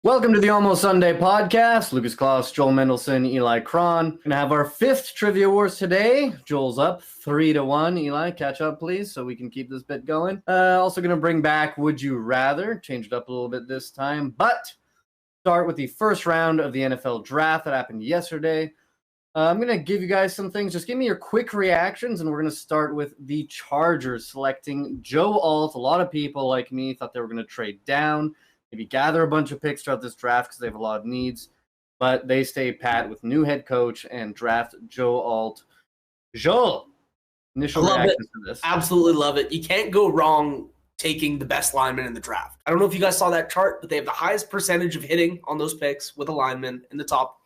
Welcome to the Almost Sunday podcast. Lucas Klaus, Joel Mendelson, Eli Cron. Gonna have our fifth Trivia Wars today. Joel's up 3-1. Eli, catch up, please, so we can keep this bit going. Also gonna bring back Would You Rather. Change it up a little bit this time, but start with the first round of the NFL draft that happened yesterday. I'm gonna give you guys some things. Just give me your quick reactions, and we're gonna start with the Chargers selecting Joe Alt. A lot of people like me thought they were gonna trade down, maybe gather a bunch of picks throughout this draft because they have a lot of needs, but they stay pat with new head coach and draft Joe Alt. Joel, initial reactions to this. Absolutely love it. You can't go wrong taking the best lineman in the draft. I don't know if you guys saw that chart, but they have the highest percentage of hitting on those picks with a lineman in the top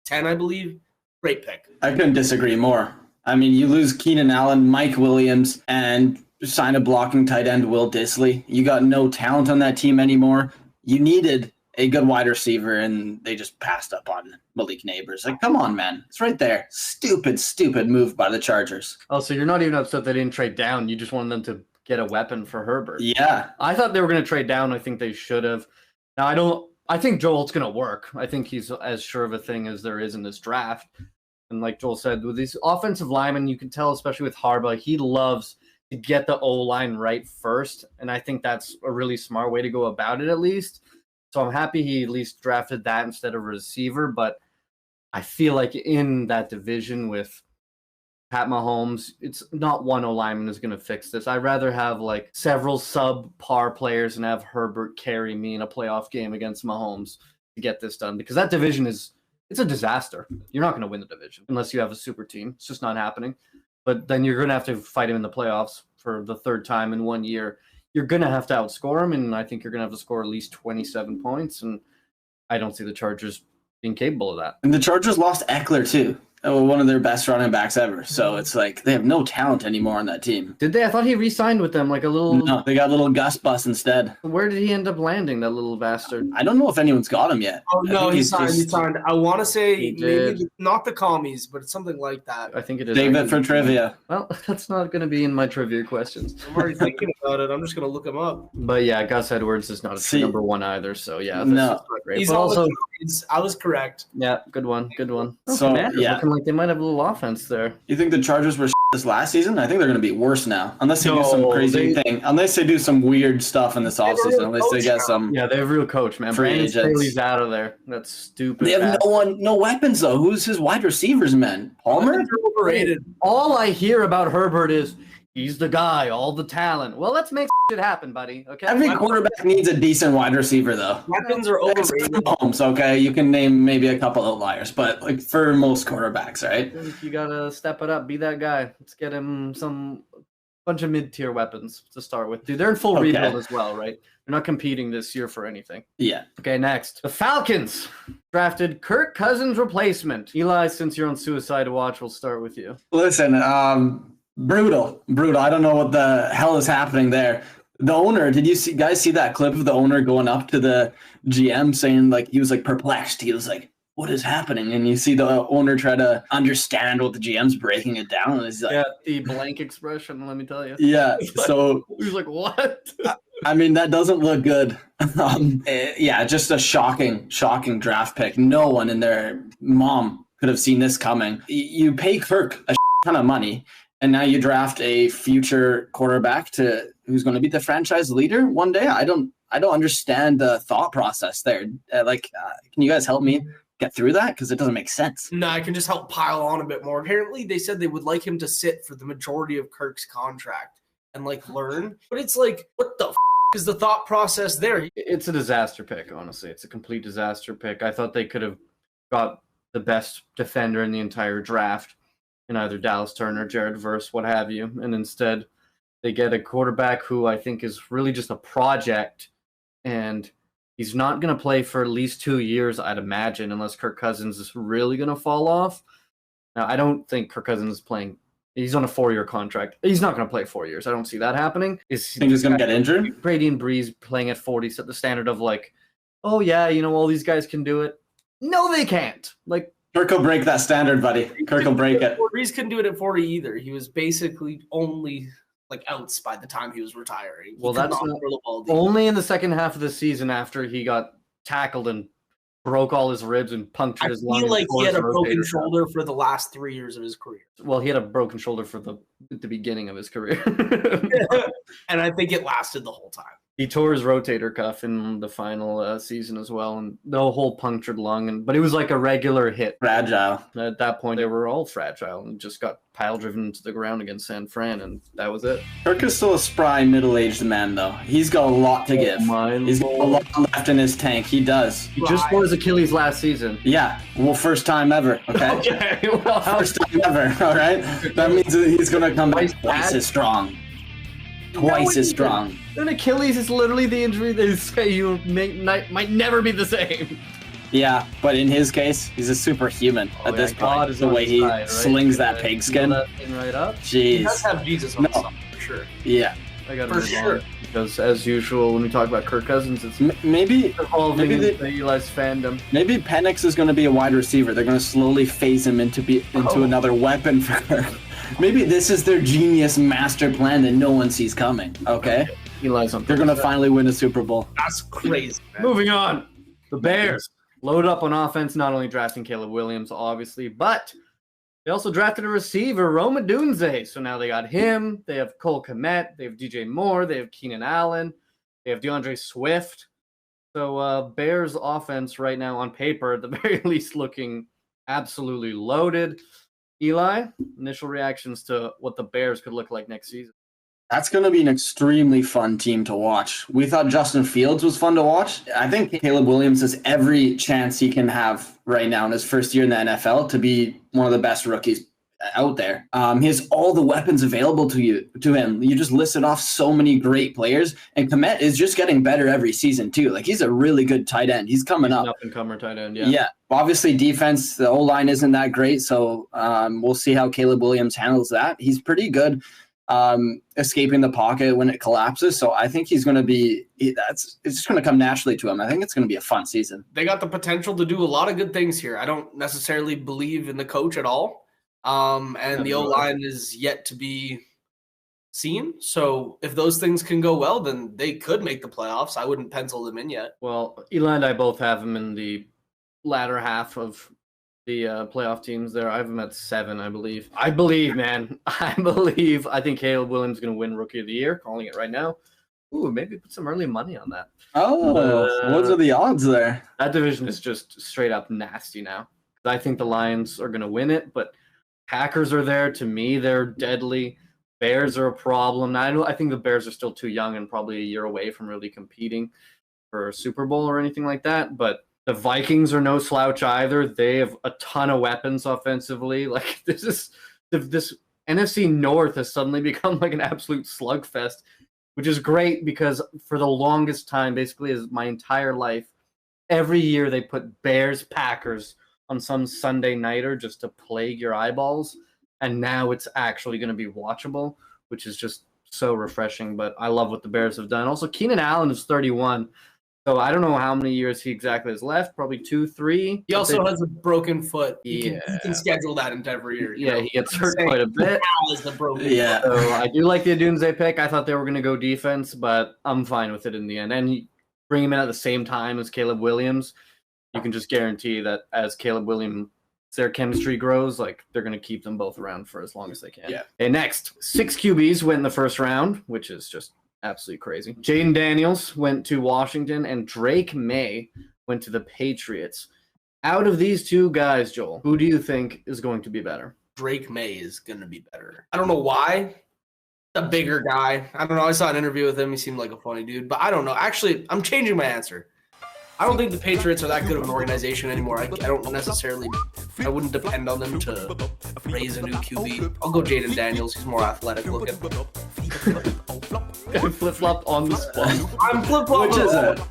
10, I believe. Great pick. I couldn't disagree more. I mean, you lose Keenan Allen, Mike Williams, and sign a blocking tight end, Will Dissly. You got no talent on that team anymore. You needed a good wide receiver, and they just passed up on Malik Neighbors. Like, come on, man. It's right there. Stupid move by the Chargers. Oh, so you're not even upset they didn't trade down. You just wanted them to get a weapon for Herbert. Yeah. I thought they were going to trade down. I think they should have. Now, I think Joel's going to work. I think he's as sure of a thing as there is in this draft. And like Joel said, with these offensive linemen, you can tell, especially with Harbaugh, he loves to get the O-line right first. And I think that's a really smart way to go about it, at least. So I'm happy he at least drafted that instead of a receiver. But I feel like in that division with Pat Mahomes, it's not one O-lineman is going to fix this. I'd rather have like several subpar players and have Herbert carry me in a playoff game against Mahomes to get this done, because that division it's a disaster. You're not going to win the division unless you have a super team. It's just not happening. But then you're going to have to fight him in the playoffs for the third time in 1 year. You're going to have to outscore him, and I think you're going to have to score at least 27 points, and I don't see the Chargers being capable of that. And the Chargers lost Eckler, too. One of their best running backs ever. So it's like they have no talent anymore on that team. Did they? I thought he re-signed with them like a little... No, they got a little Gus Bus instead. Where did he end up landing, that little bastard? I don't know if anyone's got him yet. Oh, no, he signed. I want to say maybe not the commies, but it's something like that. I think it is. Save it for trivia. Well, that's not going to be in my trivia questions. I'm already thinking about it. I'm just going to look him up. But yeah, Gus Edwards is not a number one either. So yeah, that's no. not great. He's but also, I was correct. Yeah, good one. Okay, so yeah, looking like they might have a little offense there. You think the Chargers were this last season? I think they're going to be worse now, unless they do some crazy thing. Unless they do some weird stuff in this offseason. Unless they get some. Yeah, they have a real coach, man. Brandon Staley's out of there. That's stupid. They have no weapons though. Who's his wide receivers, man? Palmer? Overrated. All I hear about Herbert is he's the guy, all the talent. Well, let's make shit happen, buddy. Okay. Every quarterback needs a decent wide receiver, though. Weapons are overrated. Mahomes, okay, you can name maybe a couple of liars, but like for most quarterbacks, right? You gotta step it up, be that guy. Let's get him some bunch of mid-tier weapons to start with. Dude, they're in full rebuild as well, right? They're not competing this year for anything. Yeah. Okay, next. The Falcons drafted Kirk Cousins' replacement. Eli, since you're on suicide watch, we'll start with you. Listen, brutal. I don't know what the hell is happening there. The owner, did you guys see that clip of the owner going up to the GM saying like he was like perplexed? He was like, what is happening? And you see the owner try to understand what the GM's breaking it down. And he's like, yeah, the blank expression, let me tell you. Yeah. So he was like, what? I mean, that doesn't look good. Yeah, just a shocking draft pick. No one in their mom could have seen this coming. You pay Kirk a ton of money, and now you draft a future quarterback who's going to be the franchise leader one day. I don't understand the thought process there. Can you guys help me get through that? Because it doesn't make sense. No, I can just help pile on a bit more. Apparently, they said they would like him to sit for the majority of Kirk's contract and learn. But it's like, what the is the thought process there? It's a disaster pick, honestly. It's a complete disaster pick. I thought they could have got the best defender in the entire draft in either Dallas Turner, Jared Verse, what have you. And instead, they get a quarterback who I think is really just a project, and he's not going to play for at least 2 years, I'd imagine, unless Kirk Cousins is really going to fall off. Now, I don't think Kirk Cousins is playing. He's on a 4-year contract. He's not going to play 4 years. I don't see that happening. Think he's going to get injured? Brady and Breeze playing at 40 set the standard of oh yeah, all these guys can do it. No, they can't. Kirk will break that standard, buddy. Kirk will break it. Breeze couldn't do it at 40 either. He was basically only outs by the time he was retiring. Well, that's only in the second half of the season after he got tackled and broke all his ribs and punctured I his lung. feel like he had a broken rotator shoulder for the last 3 years of his career. Well, he had a broken shoulder for the beginning of his career. And I think it lasted the whole time. He tore his rotator cuff in the final season as well, and the whole punctured lung. But it was like a regular hit. Fragile. At that point, they were all fragile and just got pile driven into the ground against San Fran, and that was it. Kirk is still a spry, middle-aged man, though. He's got a lot to give. He's got a lot left in his tank. He does. He just tore his Achilles last season. Yeah. Well, first time ever, okay? Okay, well, First time ever, all right? That means that he's going to come back twice as strong. Twice as strong. An Achilles is literally the injury they say you might never be the same. Yeah, but in his case, he's a superhuman at this point. The way he slings that pigskin. That thing right up. Jeez. He does have Jesus on his side, for sure. Yeah. I got For sure. Because as usual, when we talk about Kirk Cousins, it's maybe evolving into Eli's fandom. Maybe Penix is going to be a wide receiver. They're going to slowly phase him into another weapon for Kirk. Maybe this is their genius master plan that no one sees coming. Okay, Eli's on. They're going to finally win a Super Bowl. That's crazy, man. Moving on, the Bears load up on offense. Not only drafting Caleb Williams, obviously, but they also drafted a receiver, Rome Odunze. So now they got him. They have Cole Kmet. They have DJ Moore. They have Keenan Allen. They have DeAndre Swift. So Bears offense right now on paper, at the very least, looking absolutely loaded. Eli, initial reactions to what the Bears could look like next season. That's going to be an extremely fun team to watch. We thought Justin Fields was fun to watch. I think Caleb Williams has every chance he can have right now in his first year in the NFL to be one of the best rookies out there. He has all the weapons available to him. You just listed off so many great players, and Kmet is just getting better every season too. Like, he's a really good tight end. He's coming up. Up and comer tight end, yeah. Yeah. Obviously, defense, the O-line isn't that great, so we'll see how Caleb Williams handles that. He's pretty good escaping the pocket when it collapses, so I think he's going to be it's just going to come naturally to him. I think it's going to be a fun season. They got the potential to do a lot of good things here. I don't necessarily believe in the coach at all. And the O-line is yet to be seen. So if those things can go well, then they could make the playoffs. I wouldn't pencil them in yet. Well, Eli and I both have them in the latter half of the playoff teams there. I have them at 7, I believe. I believe, man. I think Caleb Williams is going to win Rookie of the Year, calling it right now. Ooh, maybe put some early money on that. Oh, what are the odds there? That division is just straight up nasty now. I think the Lions are going to win it, but Packers are there. To me, they're deadly. Bears are a problem. I think the Bears are still too young and probably a year away from really competing for a Super Bowl or anything like that. But the Vikings are no slouch either. They have a ton of weapons offensively. Like, this NFC North has suddenly become like an absolute slugfest, which is great because for the longest time, basically as my entire life, every year they put Bears, Packers on some Sunday nighter just to plague your eyeballs. And now it's actually going to be watchable, which is just so refreshing. But I love what the Bears have done. Also, Keenan Allen is 31. So I don't know how many years he exactly has left. Probably 2, 3. He also has a broken foot. He can schedule that into every year. Yeah, he gets hurt quite a bit. Yeah. So I do like the Odunze pick. I thought they were going to go defense, but I'm fine with it in the end. And bring him in at the same time as Caleb Williams. You can just guarantee that as Caleb Williams, their chemistry grows, like, they're going to keep them both around for as long as they can. Yeah. Okay, next, 6 QBs went in the first round, which is just absolutely crazy. Jaden Daniels went to Washington, and Drake May went to the Patriots. Out of these two guys, Joel, who do you think is going to be better? Drake May is going to be better. I don't know why. A bigger guy. I don't know. I saw an interview with him. He seemed like a funny dude, but I don't know. Actually, I'm changing my answer. I don't think the Patriots are that good of an organization anymore. I don't necessarily, I wouldn't depend on them to raise a new QB. I'll go Jaden Daniels. He's more athletic looking. Flip-flopped on the spot. I'm flip-flopping. Which is it?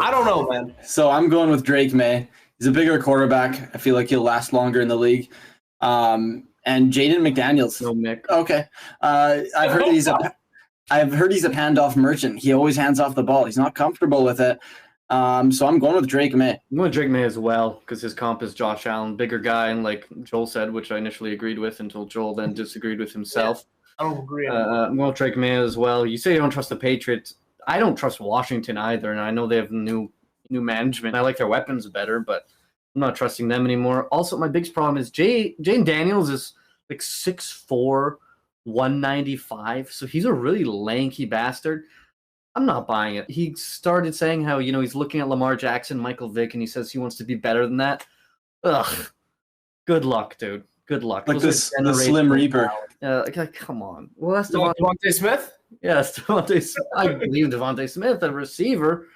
I don't know, man. So I'm going with Drake May. He's a bigger quarterback. I feel like he'll last longer in the league. And Jaden McDaniels. No, Mick. Okay. I've heard he's a handoff merchant. He always hands off the ball. He's not comfortable with it. So I'm going with Drake May. I'm going with Drake May as well because his comp is Josh Allen, bigger guy, and like Joel said, which I initially agreed with until Joel then disagreed with himself. Yeah, I don't agree. I'm going with Drake May as well. You say you don't trust the Patriots. I don't trust Washington either, and I know they have new new management. I like their weapons better, but I'm not trusting them anymore. Also, my biggest problem is Jane Daniels is like 6'4", 195, so he's a really lanky bastard. I'm not buying it. He started saying how, he's looking at Lamar Jackson, Michael Vick, and he says he wants to be better than that. Ugh. Good luck, dude. Good luck. Like the Slim Reaper. Come on. Well, that's Devontae Smith? Yes, Devontae Smith. I believe Devontae Smith, a receiver.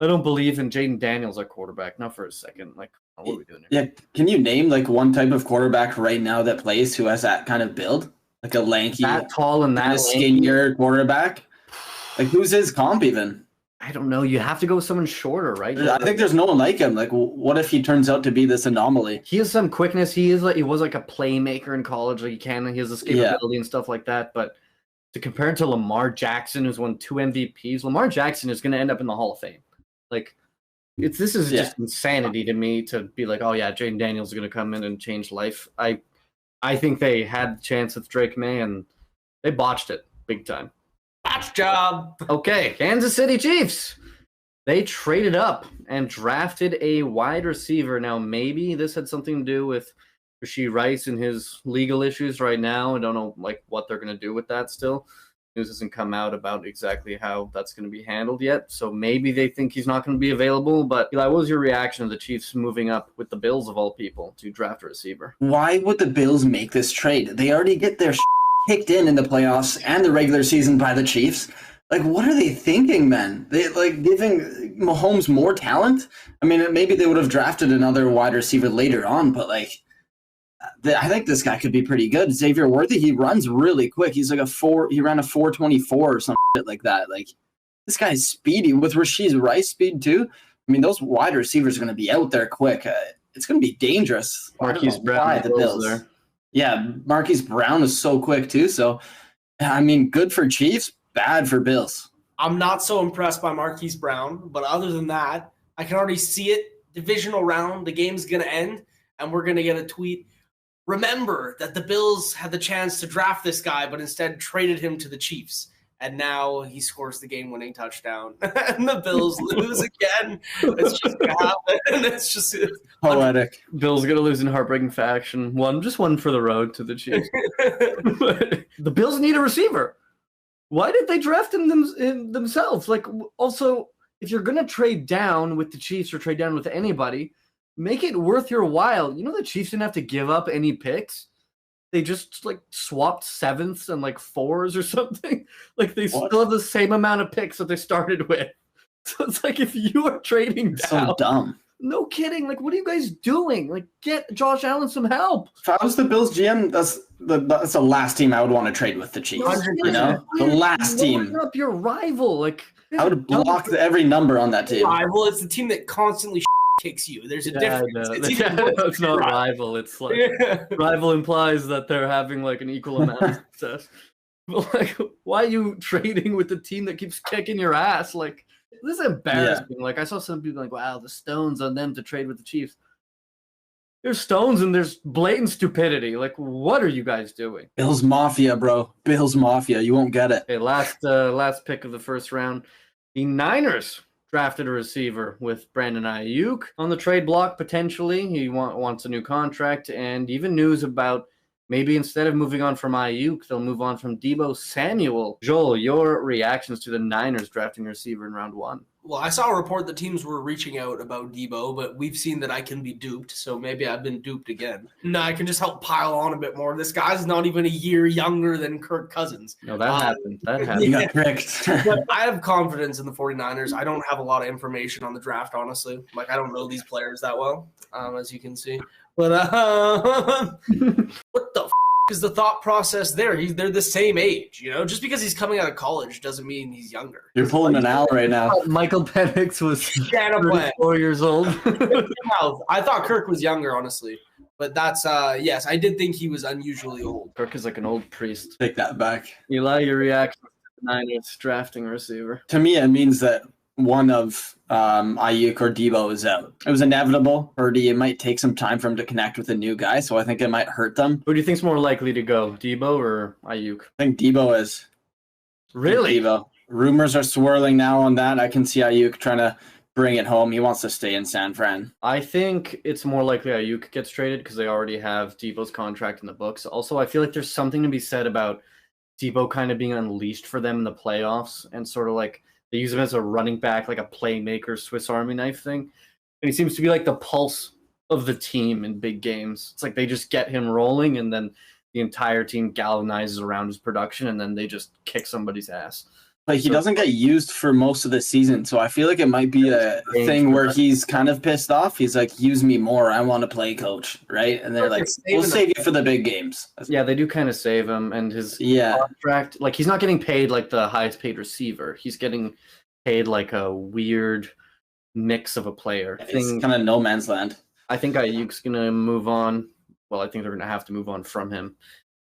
I don't believe in Jaden Daniels, a quarterback. Not for a second. Like, what are we doing here? Yeah, can you name like one type of quarterback right now that plays who has that kind of build? Like a lanky, that tall and that skinnier quarterback? Like, who's his comp even? I don't know. You have to go with someone shorter, right? I think there's no one like him. Like, what if he turns out to be this anomaly? He has some quickness. He was like a playmaker in college. Like he has this capability and stuff like that. But to compare it to Lamar Jackson, who's won 2 MVPs, Lamar Jackson is going to end up in the Hall of Fame. Like, this is just insanity to me to be like, oh yeah, Jaden Daniels is going to come in and change life. I think they had the chance with Drake May and they botched it big time. Botch job. Okay, Kansas City Chiefs. They traded up and drafted a wide receiver. Now, maybe this had something to do with Rashee Rice and his legal issues right now. I don't know what they're going to do with that still. News hasn't come out about exactly how that's going to be handled yet. So maybe they think he's not going to be available. But Eli, what was your reaction to the Chiefs moving up with the Bills of all people to draft a receiver? Why would the Bills make this trade? They already get their kicked in the playoffs and the regular season by the Chiefs. Like, what are they thinking, man? They giving Mahomes more talent? I mean, maybe they would have drafted another wide receiver later on, but I think this guy could be pretty good. Xavier Worthy, he runs really quick. He's like he ran a 4.24 or some shit like that. Like, this guy's speedy with Rashee Rice speed too. I mean, those wide receivers are going to be out there quick. It's going to be dangerous. Marquise Brown, the Bills there. Yeah, Marquise Brown is so quick too. So, I mean, good for Chiefs, bad for Bills. I'm not so impressed by Marquise Brown, but other than that, I can already see it. Divisional round, the game's going to end, and we're going to get a tweet. Remember that the Bills had the chance to draft this guy, but instead traded him to the Chiefs. And now he scores the game-winning touchdown. And the Bills lose again. It's just going to happen. It's just poetic. Bills going to lose in heartbreaking fashion. Just one for the road to the Chiefs. The Bills need a receiver. Why did they draft him themselves? Like, also, if you're going to trade down with the Chiefs or trade down with anybody, make it worth your while. The Chiefs didn't have to give up any picks. They just swapped 7ths and 4s or something. They still have the same amount of picks that they started with. So it's if you are trading down. So dumb. No kidding. What are you guys doing? Get Josh Allen some help. If I was the Bills GM, that's the last team I would want to trade with the Chiefs. 100%. The last team. Up your rival. I would block every number on that team. Rival, it's the team that constantly kicks you. There's a difference. It's not rival. It's rival implies that they're having an equal amount of success. But why are you trading with the team that keeps kicking your ass? This is embarrassing. Yeah. I saw some people wow, the stones on them to trade with the Chiefs. There's stones and there's blatant stupidity. What are you guys doing? Bills Mafia, bro. Bills Mafia. You won't get it. Okay, last pick of the first round. The Niners drafted a receiver with Brandon Ayuk on the trade block, potentially. He wants a new contract, and even news about maybe instead of moving on from Ayuk, they'll move on from Deebo Samuel. Joel, your reactions to the Niners drafting a receiver in round 1? Well, I saw a report that teams were reaching out about Deebo, but we've seen that I can be duped, so maybe I've been duped again. No, I can just help pile on a bit more. This guy's not even a year younger than Kirk Cousins. No, that happened. That happened. You got tricked. But I have confidence in the 49ers. I don't have a lot of information on the draft, honestly. I don't know these players that well, as you can see. But what the is the thought process there? They're the same age, Just because he's coming out of college doesn't mean he's younger. You're pulling an Al right now. Michael Penix was 34 years old. I thought Kirk was younger, honestly. But that's, yes, I did think he was unusually old. Kirk is like an old priest. Take that back. Eli, your reaction to the Niners drafting a receiver? To me, it means that one of Ayuk or Deebo is out. It was inevitable. Purdy, it might take some time for him to connect with a new guy, so I think it might hurt them. Who do you think's more likely to go, Deebo or Ayuk? I think Deebo is. Really? Deebo. Rumors are swirling now on that. I can see Ayuk trying to bring it home. He wants to stay in San Fran. I think it's more likely Ayuk gets traded because they already have Debo's contract in the books. Also, I feel like there's something to be said about Debo kind of being unleashed for them in the playoffs and sort of like they use him as a running back, like a playmaker, Swiss Army knife thing. And he seems to be like the pulse of the team in big games. It's like they just get him rolling and then the entire team galvanizes around his production and then they just kick somebody's ass. But he doesn't get used for most of the season, so I feel like it might be a thing where he's kind of pissed off. He's like, use me more. I want to play, coach, right? And they're like, we'll save you for the big games. Yeah, they do kind of save him. And his contract, like he's not getting paid like the highest paid receiver. He's getting paid like a weird mix of a player. It's kind of no man's land. I think Ayuk's going to move on. Well, I think they're going to have to move on from him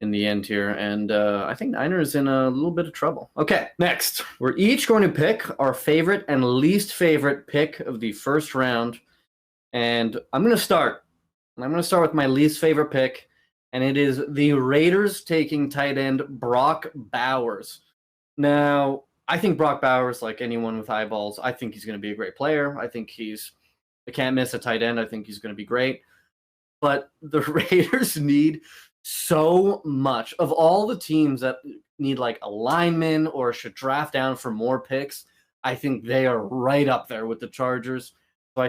in the end here, and I think Niners in a little bit of trouble. Okay, next. We're each going to pick our favorite and least favorite pick of the first round, and I'm going to start. And I'm going to start with my least favorite pick, and it is the Raiders taking tight end Brock Bowers. Now, I think Brock Bowers, like anyone with eyeballs, I think he's going to be a great player. I think I can't miss a tight end. I think he's going to be great. But the Raiders need so much. Of all the teams that need like a lineman or should draft down for more picks, I think they are right up there with the Chargers. So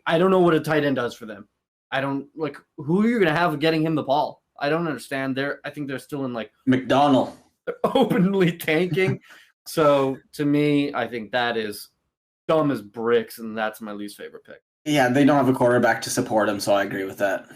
I don't know what a tight end does for them. I don't like who you're going to have getting him the ball. I don't understand. I think they're still in like McDonald. They're openly tanking. So to me, I think that is dumb as bricks, and that's my least favorite pick. Yeah, they don't have a quarterback to support him, so I agree with that.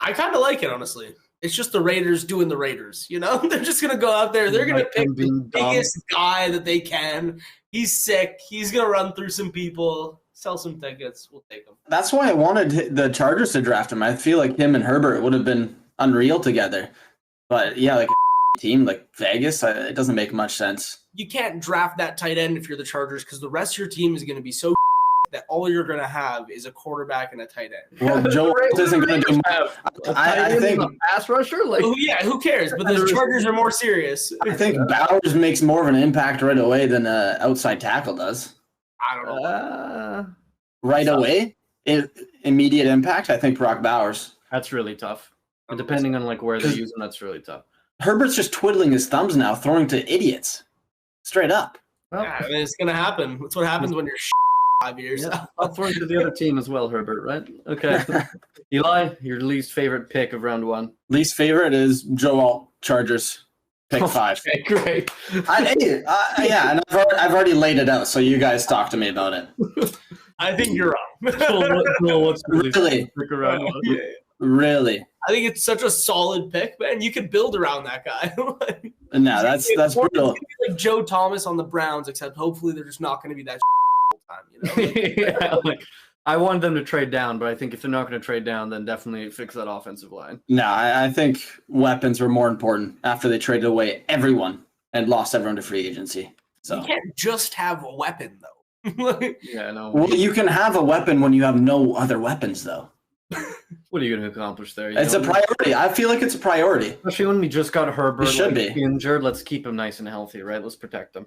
I kind of like it, honestly. It's just the Raiders doing the Raiders, you know? They're just going to go out there. They're going to pick the biggest guy that they can. He's sick. He's going to run through some people, sell some tickets. We'll take him. That's why I wanted the Chargers to draft him. I feel like him and Herbert would have been unreal together. But, yeah, like a team like Vegas, it doesn't make much sense. You can't draft that tight end if you're the Chargers because the rest of your team is going to be so that all you're going to have is a quarterback and a tight end. Well, Joe isn't going to do I think pass rusher. Like, yeah, who cares? But the Chargers are more serious. I think Bowers makes more of an impact right away than an outside tackle does. I don't know. Right away, immediate impact. I think Brock Bowers. That's really tough. And depending on like where they use him, that's really tough. Herbert's just twiddling his thumbs now, throwing to idiots, straight up. Well, yeah, I mean, it's going to happen. That's what happens when you're 5 years. Yeah, I'll throw it to the other team as well, Herbert, right? Okay. Eli, your least favorite pick of round one. Least favorite is Joe Alt, Chargers, pick 5. Okay, great. Yeah, and I've already laid it out, so you guys talk to me about it. I think you're wrong. What's really? Pick around one? Yeah. Really? I think it's such a solid pick, man. You could build around that guy. No, that's brutal. Like Joe Thomas on the Browns, except hopefully they're just not going to be that all time, you know? Yeah, like I wanted them to trade down, but I think if they're not going to trade down, then definitely fix that offensive line. No, I think weapons were more important after they traded away everyone and lost everyone to free agency. So you can't just have a weapon, though. Yeah, no. Well, you can have a weapon when you have no other weapons, though. What are you going to accomplish there? It's a priority. I feel like it's a priority. Especially when we just got Herbert be injured. Let's keep him nice and healthy, right? Let's protect him.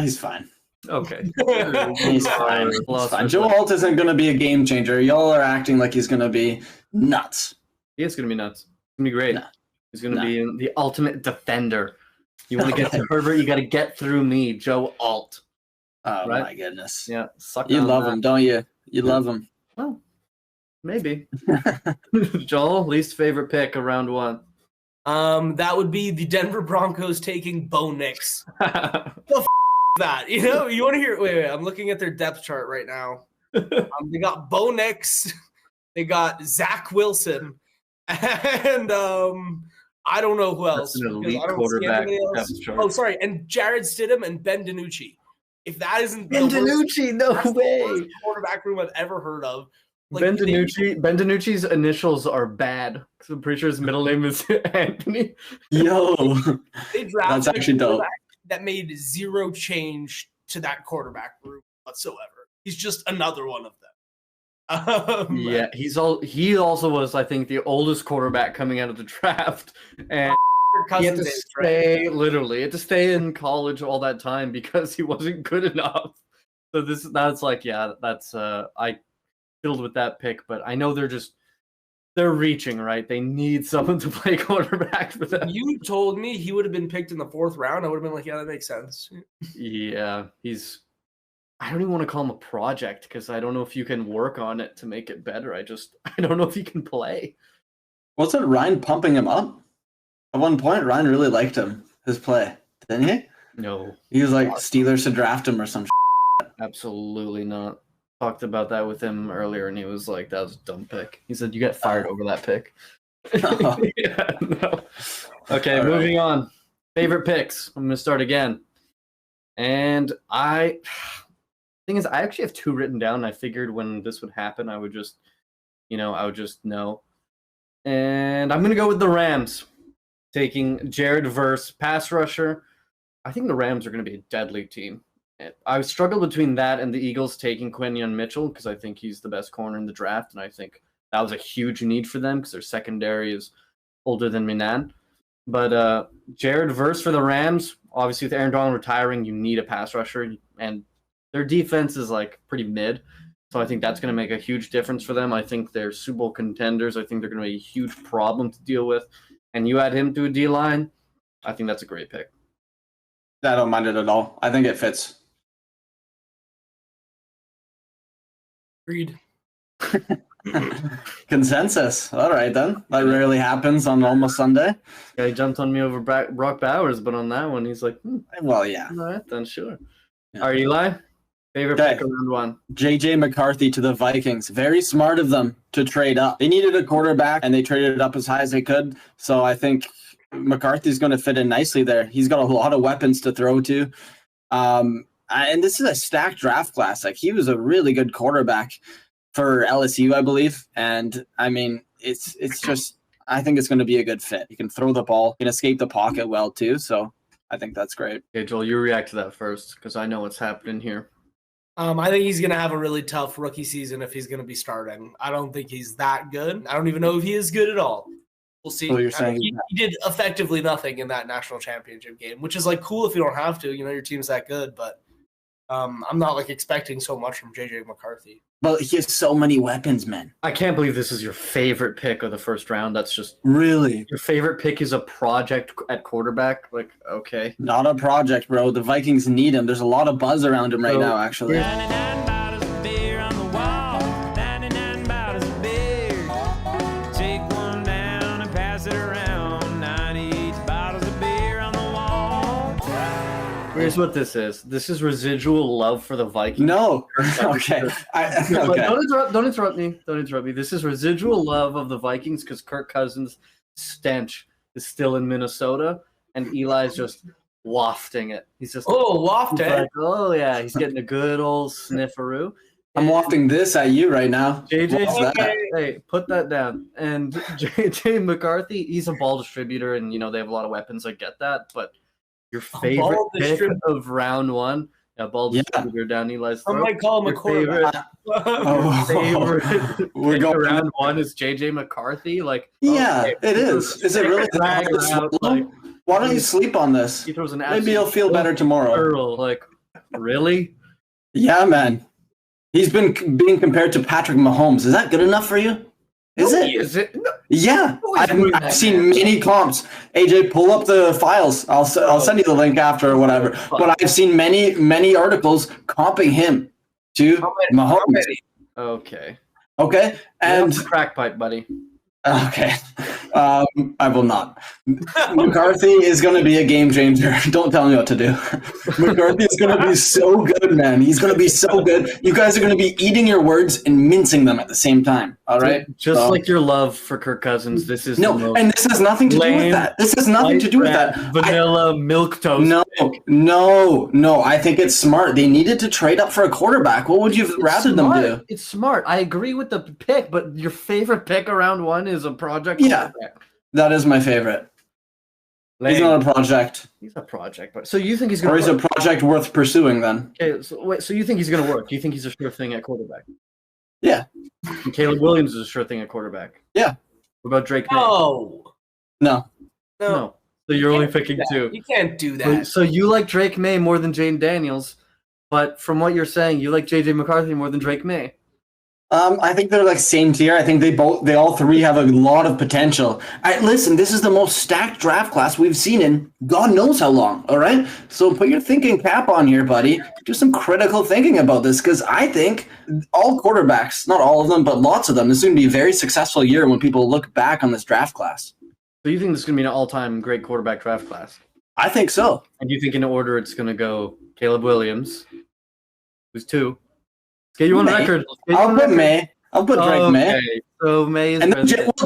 He's fine. Okay. He's fine. He's fine. Joe Alt isn't going to be a game changer. Y'all are acting like he's going to be nuts. He is going to be nuts. It's going to be great. No. He's going to be the ultimate defender. You want to get to Herbert, you got to get through me, Joe Alt. Oh, right? My goodness. Yeah. You love him, don't you? You love him. Well, maybe. Joel, least favorite pick of round one. That would be the Denver Broncos taking Bo Nix. That, you know, you want to hear? Wait, I'm looking at their depth chart right now. They got Bo Nix, they got Zach Wilson, and I don't know who else. That's an elite quarterback depth chart. Oh, sorry, and Jared Stidham and Ben DiNucci. If that isn't Ben DiNucci, no way. The worst quarterback room I've ever heard of. Like, Ben DiNucci's initials are bad. I'm pretty sure his middle name is Anthony. Yo, they drafted that's actually dope. That made zero change to that quarterback room whatsoever. He's just another one of them. Yeah, he also was, I think, the oldest quarterback coming out of the draft, and he had to stay literally. He had to stay in college all that time because he wasn't good enough. So that's like, yeah, that's I filled with that pick, but I know they're reaching, right? They need someone to play quarterback for them. You told me he would have been picked in the 4th round. I would have been like, yeah, that makes sense. Yeah, I don't even want to call him a project because I don't know if you can work on it to make it better. I don't know if he can play. Wasn't Ryan pumping him up? At one point, Ryan really liked his play, didn't he? No. He was like, Steelers should draft him or some shit. Absolutely not. Talked about that with him earlier, and he was like, that was a dumb pick. He said, you get fired over that pick. Yeah, no. Okay, All moving on. Favorite picks. I'm going to start again. And thing is, I actually have 2 written down. I figured when this would happen, I would just know. And I'm going to go with the Rams, taking Jared Verse, pass rusher. I think the Rams are going to be a deadly team. I struggled between that and the Eagles taking Quinyon Mitchell because I think he's the best corner in the draft, and I think that was a huge need for them because their secondary is older than Minan. But Jared Verse for the Rams, obviously with Aaron Donald retiring, you need a pass rusher, and their defense is like pretty mid. So I think that's going to make a huge difference for them. I think they're Super Bowl contenders. I think they're going to be a huge problem to deal with. And you add him to a D-line, I think that's a great pick. I don't mind it at all. I think it fits. Agreed. Consensus. All right, then. That rarely happens on almost Sunday. Yeah, he jumped on me over Brock Bowers, but on that one, he's like, well, yeah. All right, then sure. Yeah. All right, Eli, favorite Okay. pick around 1. JJ McCarthy to the Vikings. Very smart of them to trade up. They needed a quarterback, and they traded it up as high as they could. So I think McCarthy's going to fit in nicely there. He's got a lot of weapons to throw to. And this is a stacked draft class. Like, he was a really good quarterback for LSU, I believe. And I mean, it's just, I think it's going to be a good fit. He can throw the ball, he can escape the pocket well too. So I think that's great. Okay, Joel, you react to that first because I know what's happening here. I think he's going to have a really tough rookie season if he's going to be starting. I don't think he's that good. I don't even know if he is good at all. We'll see. So you're saying he did effectively nothing in that national championship game, which is like cool if you don't have to. You know, your team's that good, but I'm not like expecting so much from JJ McCarthy. But he has so many weapons, man. I can't believe this is your favorite pick of the first round. That's just Really? your favorite pick is a project at quarterback. Like, okay. Not a project, bro. The Vikings need him. There's a lot of buzz around him right now, actually. 99 bottles of beer on the wall. 99 bottles of beer. Take one down and pass it around. 98 bottles of beer on the wall. Here's what this is. This is residual love for the Vikings. No. Okay. But Okay. Don't interrupt me. Don't interrupt me. This is residual love of the Vikings because Kirk Cousins' stench is still in Minnesota, and Eli's just wafting it. He's just wafted. like, oh yeah, he's getting a good old snifferoo. I'm wafting this at you right now. JJ, What's that? hey, put that down. And JJ McCarthy, he's a ball distributor, and they have a lot of weapons. I get that, but your favorite ball pick of round 1, ball distributor down Eli's I throat. might call him a Your quarterback. Oh, favorite we're pick going around 1 is JJ McCarthy. Like, Yeah, okay, it is. Is it really? drag it out, like, Why don't you sleep on this? he throws an Maybe you'll feel better tomorrow. Earl, like, really? Yeah, man. He's been being compared to Patrick Mahomes. Is that good enough for you? Is it? Is it? No. Yeah, Who is doing that, I've seen man? many comps. AJ, pull up the files. I'll send you the link after or whatever. But I've seen many articles comping him to Mahomes. Okay. Okay, and Crack pipe, buddy. okay, I will not. McCarthy is going to be a game changer. Don't tell me what to do. McCarthy is going to be so good, man. He's going to be so good. You guys are going to be eating your words and mincing them at the same time. All right, Just like your love for Kirk Cousins, this is no, the most and this has nothing to do with lame, that. This has nothing to do with that. vanilla milk toast. No. I think it's smart. They needed to trade up for a quarterback. What would you rather them do? It's smart. I agree with the pick, but your favorite pick around 1 is a project. Yeah. quarterback. That is my favorite. He's Lame. not a project. He's a project, but so you think he's Or going he's to a project worth pursuing then. Okay, so wait, so you think he's going to work? Do you think he's a sure thing at quarterback? Yeah. And Caleb Williams is a sure thing at quarterback. Yeah. What about Drake May? No. No. No. So you're only picking You 2. You can't do that. So you like Drake May more than Jane Daniels, But from what you're saying, you like JJ McCarthy more than Drake May. I think they're like same tier. I think they all three have a lot of potential. Listen, this is the most stacked draft class we've seen in God knows how long. All right, so put your thinking cap on here, buddy. Do some critical thinking about this, because I think all quarterbacks, not all of them, but lots of them, this is going to be a very successful year when people look back on this draft class. So you think this is going to be an all-time great quarterback draft class? I think so. And do you think in order it's going to go Caleb Williams, who's 2? Let's get you on record. I'll put May. I'll put Drake May. So May is and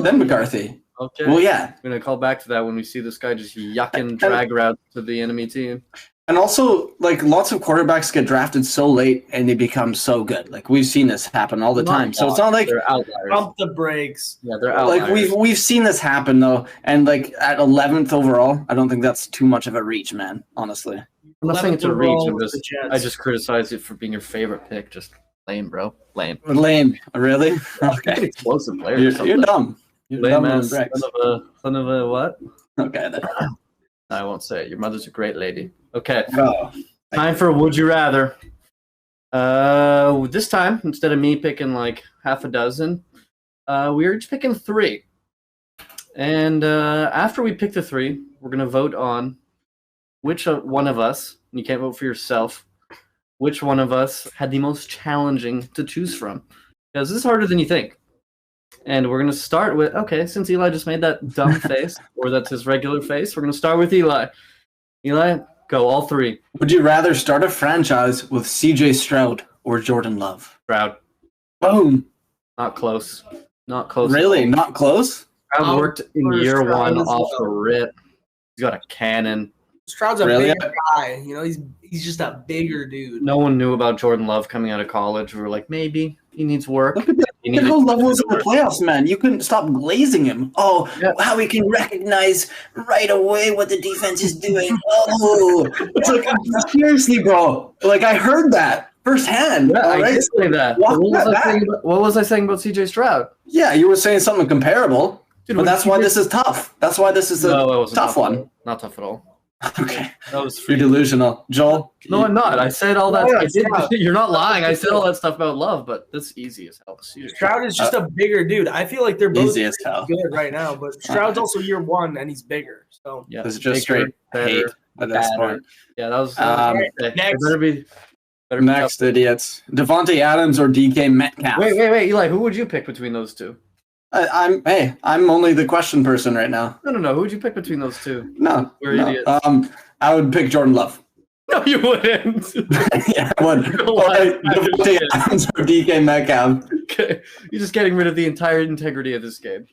then McCarthy. Okay. Well, yeah. I'm going to call back to that when we see this guy just yucking drag routes to the enemy team. And also, like, lots of quarterbacks get drafted so late and they become so good. Like, we've seen this happen all the time. So it's not like they're outliers. Pump the brakes. Yeah, they're outliers. Like, we've seen this happen, though. And, like, at 11th overall, I don't think that's too much of a reach, man, honestly. I'm not saying it's a reach. overall I just criticize it for being your favorite pick. Just lame, bro. Lame. Lame. Really? Okay. Explosive player. You're dumb. You're lame dumb ass and son of a what? Okay, then. I won't say it. Your mother's a great lady. Okay. Oh. Time for Would You Rather. This time, instead of me picking like half a dozen, we were each picking 3. And after we pick the 3, we're going to vote on which one of us, and you can't vote for yourself, which one of us had the most challenging to choose from. Because this is harder than you think. And we're going to start with, okay, since Eli just made that dumb face, or that's his regular face, we're going to start with Eli. Eli, go, all 3. Would you rather start a franchise with CJ Stroud or Jordan Love? Stroud. Boom. Not close. Not close. Really? Not close? Stroud worked in year Stroud 1 as off well. the rip. He's got a cannon. Stroud's a Really? big guy. You know, he's just a bigger dude. No one knew about Jordan Love coming out of college. We were like, maybe he needs work. Look at how Love was in the playoffs, man. You couldn't stop glazing him. Oh, Yeah. how he can recognize right away what the defense is doing. Oh, it's like, seriously, bro. Like, I heard that firsthand. Yeah, all I right? did say that. Walk What was, that I back. saying, what was I saying about CJ Stroud? Yeah, you were saying something comparable, Dude, but when that's why CJ this is tough. That's why this is a No, it wasn't tough at one. all. Not tough at all. Okay. That was You're free. delusional. Joel? No, I'm not. I said all that. No, I it's did, not. you're not lying. I said all that stuff about Love, but that's easy as hell. Stroud is just a bigger dude. I feel like they're both Easy as hell. good right now, but Stroud's also year 1 and he's bigger. So Yeah, This is just bigger, straight better, hate at this badder. point. Yeah, that was. Okay, next. Better be Next, idiots. Devontae Adams or DK Metcalf? Wait, Eli. Who would you pick between those 2? I'm only the question person right now. No. Who would you pick between those 2? No. We're no. idiots. I would pick Jordan Love. No, you wouldn't. Yeah, I would. Why? Devontae Adams or DK Metcalf. Okay. You're just getting rid of the entire integrity of this game.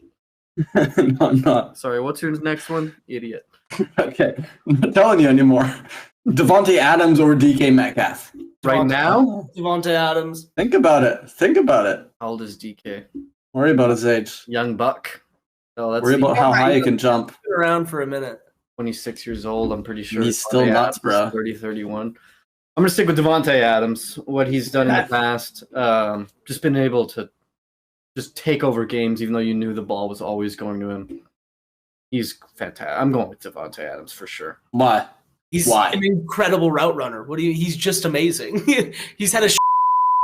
No, I'm not. Sorry, what's your next one? Idiot. Okay. I'm not telling you anymore. Devontae Adams or DK Metcalf. Right now? Devontae Adams. Think about it. How old is DK? Worry about his age. Young buck. Oh, that's Worry about how high he can jump. Been around for a minute. 26 years old, I'm pretty sure. He's still Devontae nuts, Adams is bro. 30, 31. I'm going to stick with Devontae Adams. What he's done in the past, just been able to just take over games, even though you knew the ball was always going to him. He's fantastic. I'm going with Devontae Adams for sure. Why? He's Why? an incredible route runner. He's just amazing. He's had a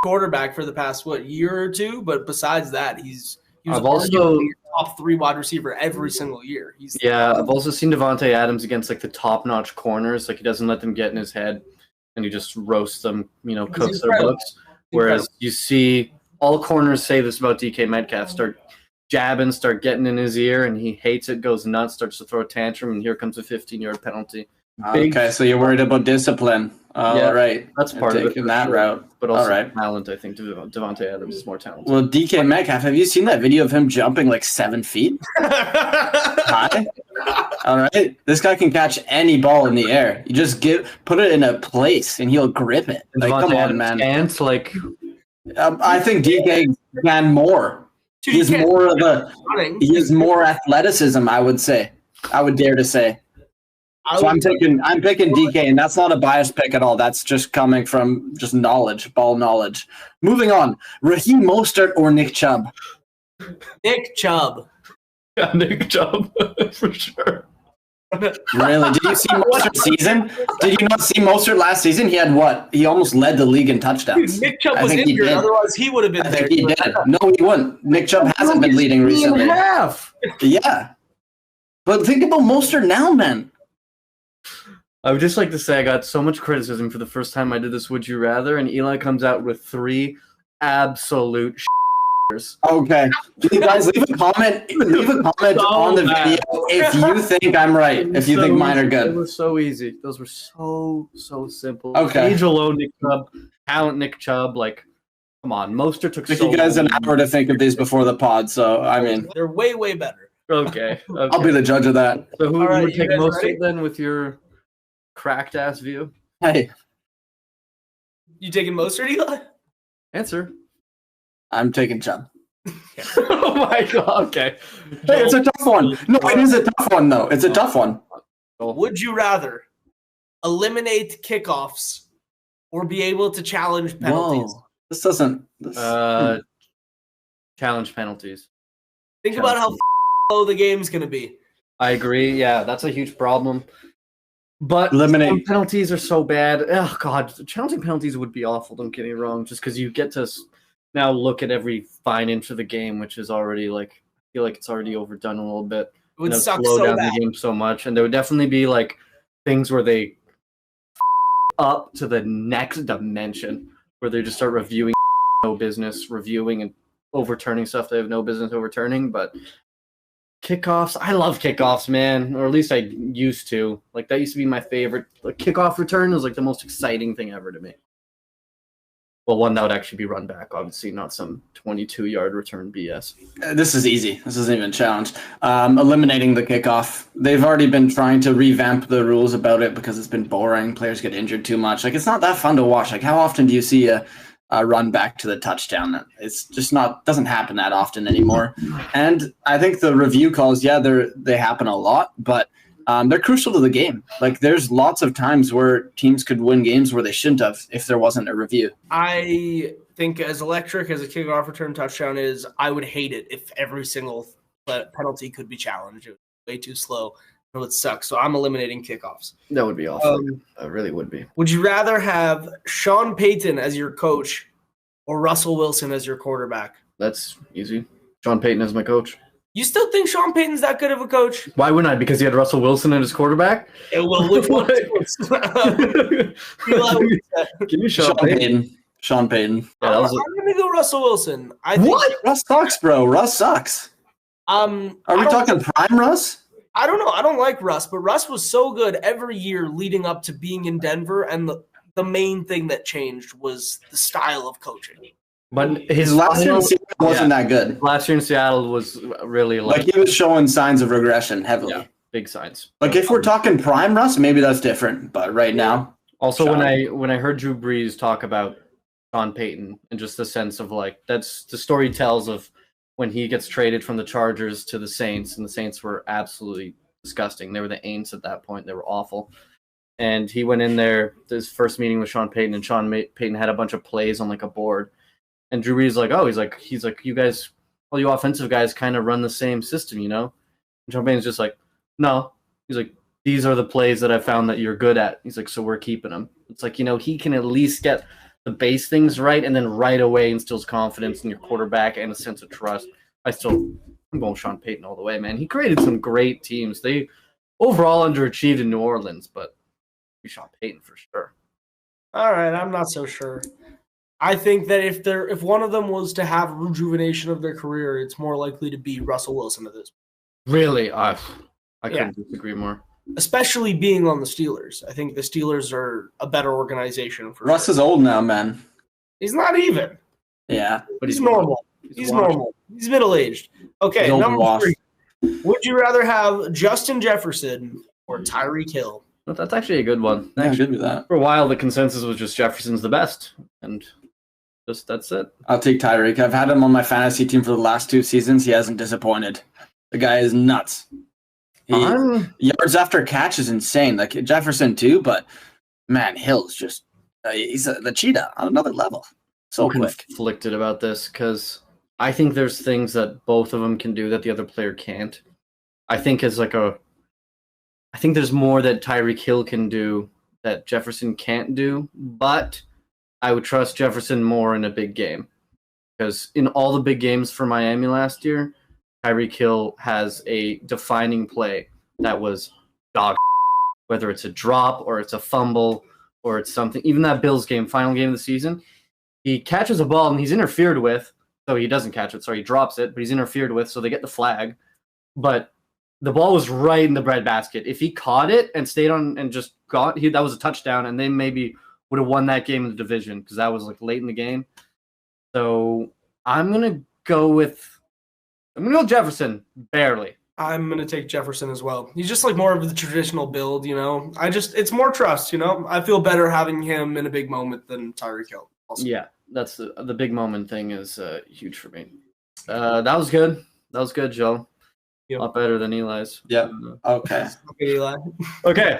quarterback for the past year or 2, but besides that, he was I've also- arguably a top 3 wide receiver every single year. Yeah, I've also seen Devontae Adams against like the top-notch corners. Like he doesn't let them get in his head, and he just roasts them. Cooks their incredible. books. Whereas you see all corners say this about DK Metcalf: start jabbing, start getting in his ear, and he hates it, goes nuts, starts to throw a tantrum, and here comes a 15-yard penalty. Big- Okay, so you're worried about discipline. Yeah, All right. That's part of it. Taking for that sure. route. But also All right. talent. I think Devontae Adams is more talented. Well, DK Metcalf, have you seen that video of him jumping like 7 feet high? All right. This guy can catch any ball in the air. You just put it in a place and he'll grip it. And Like, come Devontae on, Adams man. can't, like, I think DK can more. Dude, He has can't more of a. running. He has more athleticism. I would say. I would dare to say. So I'm picking DK, and that's not a biased pick at all. That's just coming from just knowledge, ball knowledge. Moving on, Raheem Mostert or Nick Chubb? Nick Chubb. yeah, Nick Chubb for sure. Really? Did you see Mostert's season? Did you not see Mostert last season? He had what? He almost led the league in touchdowns. Nick Chubb I was think he injured, did. otherwise he would have been I there. think he did. No, he wouldn't. Nick Chubb hasn't been leading recently. Half. Yeah. But think about Mostert now, man. I would just like to say I got so much criticism for the first time I did this Would You Rather, and Eli comes out with 3 absolute sh**ers. Okay. You guys leave a comment on the video if you think I'm right. If you think mine are They good. were so easy. Those were so simple. Okay. Age alone, Nick Chubb, talent, Nick Chubb. Like, come on, Mostert took Took so you guys an long. hour to think of these before the pod, so I mean, They're way better. Okay. I'll be the judge of that. So who All right, would you take guys Mostert ready? then with your cracked ass view? Hey, You taking Mostert, Eli? Answer. I'm taking Chubb. Oh my god. Okay. Hey, it's a tough one. No, it is a tough one, though. It's a tough one. Would you rather eliminate kickoffs or be able to challenge penalties? Whoa. This doesn't. Challenge penalties. Think about how low the game's going to be. I agree. Yeah, that's a huge problem. But Eliminate- some penalties are so bad. Oh god, challenging penalties would be awful. Don't get me wrong. Just because you get to now look at every fine inch of the game, which is already like I feel like it's already overdone a little bit. It would It'll suck slow so down bad. the game so much, and there would definitely be like things where they up to the next dimension, where they just start reviewing no business reviewing and overturning stuff they have no business overturning. But kickoffs, I love kickoffs, man, or at least I used to. Like that used to be my favorite. Like kickoff return was like the most exciting thing ever to me. Well, one that would actually be run back, obviously, not some 22-yard return BS. This is easy. This isn't even a challenge. Eliminating the kickoff. They've already been trying to revamp the rules about it because it's been boring. Players get injured too much. Like, it's not that fun to watch. Like, how often do you see a run back to the touchdown? It's just doesn't happen that often anymore. And I think the review calls, yeah, they happen a lot, but they're crucial to the game. Like, there's lots of times where teams could win games where they shouldn't have if there wasn't a review. I think as electric as a kickoff return touchdown is, I would hate it if every single penalty could be challenged. It was way too slow. It would suck. So I'm eliminating kickoffs. That would be awful. It really would be. Would you rather have Sean Payton as your coach or Russell Wilson as your quarterback? That's easy. Sean Payton is my coach. You still think Sean Payton's that good of a coach? Why wouldn't I? Because he had Russell Wilson as his quarterback? Yeah, well, which one? Give me Sean Payton. Sean Payton. Yeah, that I'm was going to go Russell Wilson. I think, What? Russ sucks, bro. Russ sucks. Are we talking prime Russ? I don't know. I don't like Russ, but Russ was so good every year leading up to being in Denver, and the main thing that changed was the style of coaching. But his Last year in Seattle wasn't that good. Last year in Seattle was really Like, he was showing signs of regression heavily. yeah, big signs. Like, if we're talking prime Russ, maybe that's different. But right now, Also, Sean. when I heard Drew Brees talk about Sean Payton and just the sense of like that's the story tells of when he gets traded from the Chargers to the Saints, and the Saints were absolutely disgusting. They were the Aints at that point. They were awful. And he went in there, his first meeting with Sean Payton, and Sean Payton had a bunch of plays on like a board. And Drew Brees is like, he's like, you guys, all you offensive guys kind of run the same system, you know? And Sean Payton's just like, no. He's like, these are the plays that I found that you're good at. He's like, so we're keeping them. It's like, you know, he can at least get the base things right, and then right away instills confidence in your quarterback and a sense of trust. I'm going Sean Payton all the way, man. He created some great teams. They overall underachieved in New Orleans, but Sean Payton for sure. All right, I'm not so sure. I think that if one of them was to have rejuvenation of their career, it's more likely to be Russell Wilson at this point. Really? I couldn't disagree more. Especially being on the Steelers. I think the Steelers are a better organization. For Russ sure. is old now, man. He's not even. Yeah. But He's normal. He's normal. He's middle-aged. Okay, He's old number washed. 3. Would you rather have Justin Jefferson or Tyreek Hill? But that's actually a good one. Yeah, good with that. For a while, the consensus was just Jefferson's the best, and just that's it. I'll take Tyreek. I've had him on my fantasy team for the last 2 seasons. He hasn't disappointed. The guy is nuts. Yards after catch is insane. Like Jefferson too, but man, Hill's just he's the cheetah on another level. So quick. Conflicted about this because I think there's things that both of them can do that the other player can't. I think as like a I think there's more that Tyreek Hill can do that Jefferson can't do, but I would trust Jefferson more in a big game. Because in all the big games for Miami last year, Tyreek Hill has a defining play that was dog. Whether it's a drop or it's a fumble or it's something. Even that Bills game, final game of the season, he catches a ball and he's interfered with. So he doesn't catch it. Sorry, he drops it, but he's interfered with. So they get the flag. But the ball was right in the breadbasket. If he caught it and stayed on and just that was a touchdown, and they maybe would have won that game in the division because that was like late in the game. So I'm gonna go Jefferson barely. I'm gonna take Jefferson as well. He's just like more of the traditional build, you know. It's more trust, you know. I feel better having him in a big moment than Tyreek Hill. Also. Yeah, that's the big moment thing is huge for me. That was good. That was good, Joe. A lot better than Eli's. Yep. Okay. Okay, Eli. Okay.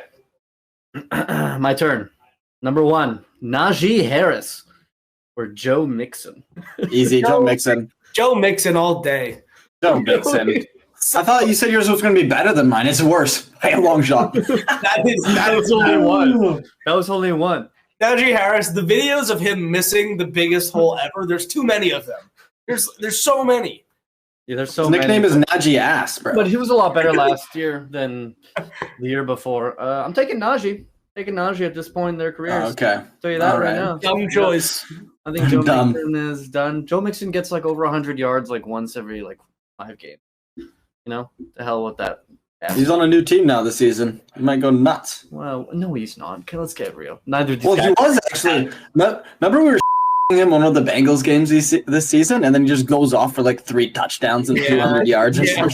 My turn. Number 1, Najee Harris or Joe Mixon. Easy, Joe Mixon. Joe Mixon all day. Joe Mixon. I thought you said yours was going to be better than mine. It's worse by a long shot. that was only one. That was only one. Najee Harris, the videos of him missing the biggest hole ever, there's too many of them. There's so many. Yeah, there's so His many. nickname is Najee Ass, bro. But he was a lot better last year than the year before. I'm taking Najee. Taking Najee at this point in their careers. Okay. I'll tell you that All right right. now. Dumb choice. I think Joe Dumb. Mixon is done. Joe Mixon gets like over 100 yards like once every like 5 games. You know? The hell with that. He's on a new team now this season. He might go nuts. Well, no, he's not. Okay, let's get real. Neither of these Well, guys. he was actually. Remember we were him on one of the Bengals games this season, and then he just goes off for like 3 touchdowns and 200 yards. Yeah.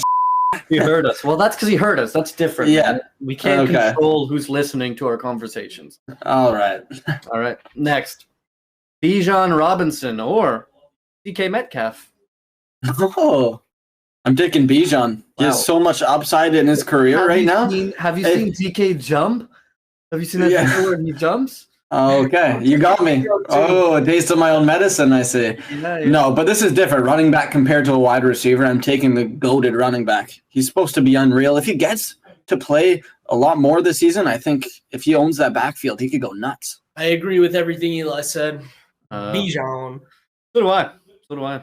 He heard us. Well, that's because he heard us. That's different. Yeah. Man. We can't Okay. control who's listening to our conversations. All right. All right. Next. Bijan Robinson or DK Metcalf. Oh, I'm taking Bijan. He Wow. has so much upside in his career right now. Have you seen DK jump? Have you seen that Yeah. video where he jumps? Okay, you got me. Oh, a taste of my own medicine, I see. Yeah. No, but this is different. Running back compared to a wide receiver, I'm taking the goated running back. He's supposed to be unreal. If he gets to play a lot more this season, I think if he owns that backfield, he could go nuts. I agree with everything Eli said. So Bijan. do I. So do I.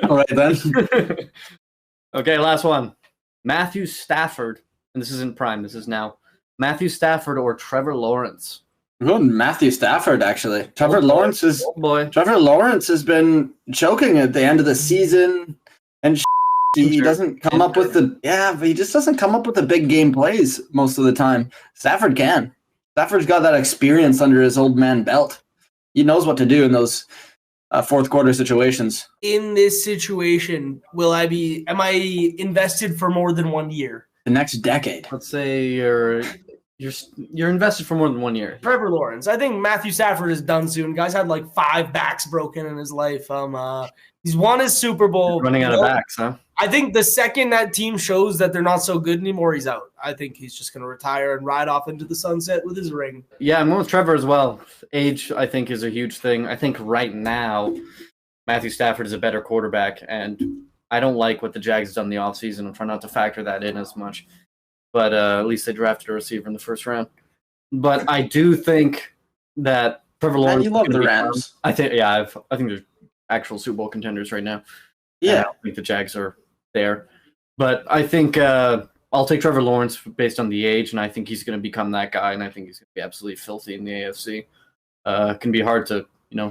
All right, then. Okay, last one. Matthew Stafford. And this isn't prime. This is now. Matthew Stafford or Trevor Lawrence. I'm going Matthew Stafford, actually. Trevor Lawrence has been choking at the end of the season, and he doesn't come up with he just doesn't come up with the big game plays most of the time. Stafford can. Stafford's got that experience under his old man belt. He knows what to do in those fourth quarter situations. In this situation, am I invested for more than 1 year? The next decade. Let's say you're invested for more than 1 year. Trevor Lawrence. I think Matthew Stafford is done soon. Guy's had like 5 backs broken in his life. He's won his Super Bowl. Running out of backs, huh? I think the second that team shows that they're not so good anymore, he's out. I think he's just going to retire and ride off into the sunset with his ring. Yeah, I'm going with Trevor as well. Age, I think, is a huge thing. I think right now, Matthew Stafford is a better quarterback, and I don't like what the Jags have done in the offseason. I'm trying not to factor that in as much. But at least they drafted a receiver in the first round. But I do think that Trevor Lawrence. You love the Rams. I think they're actual Super Bowl contenders right now. Yeah. I don't think the Jags are there. But I think I'll take Trevor Lawrence based on the age, and I think he's going to become that guy, and I think he's going to be absolutely filthy in the AFC. It can be hard to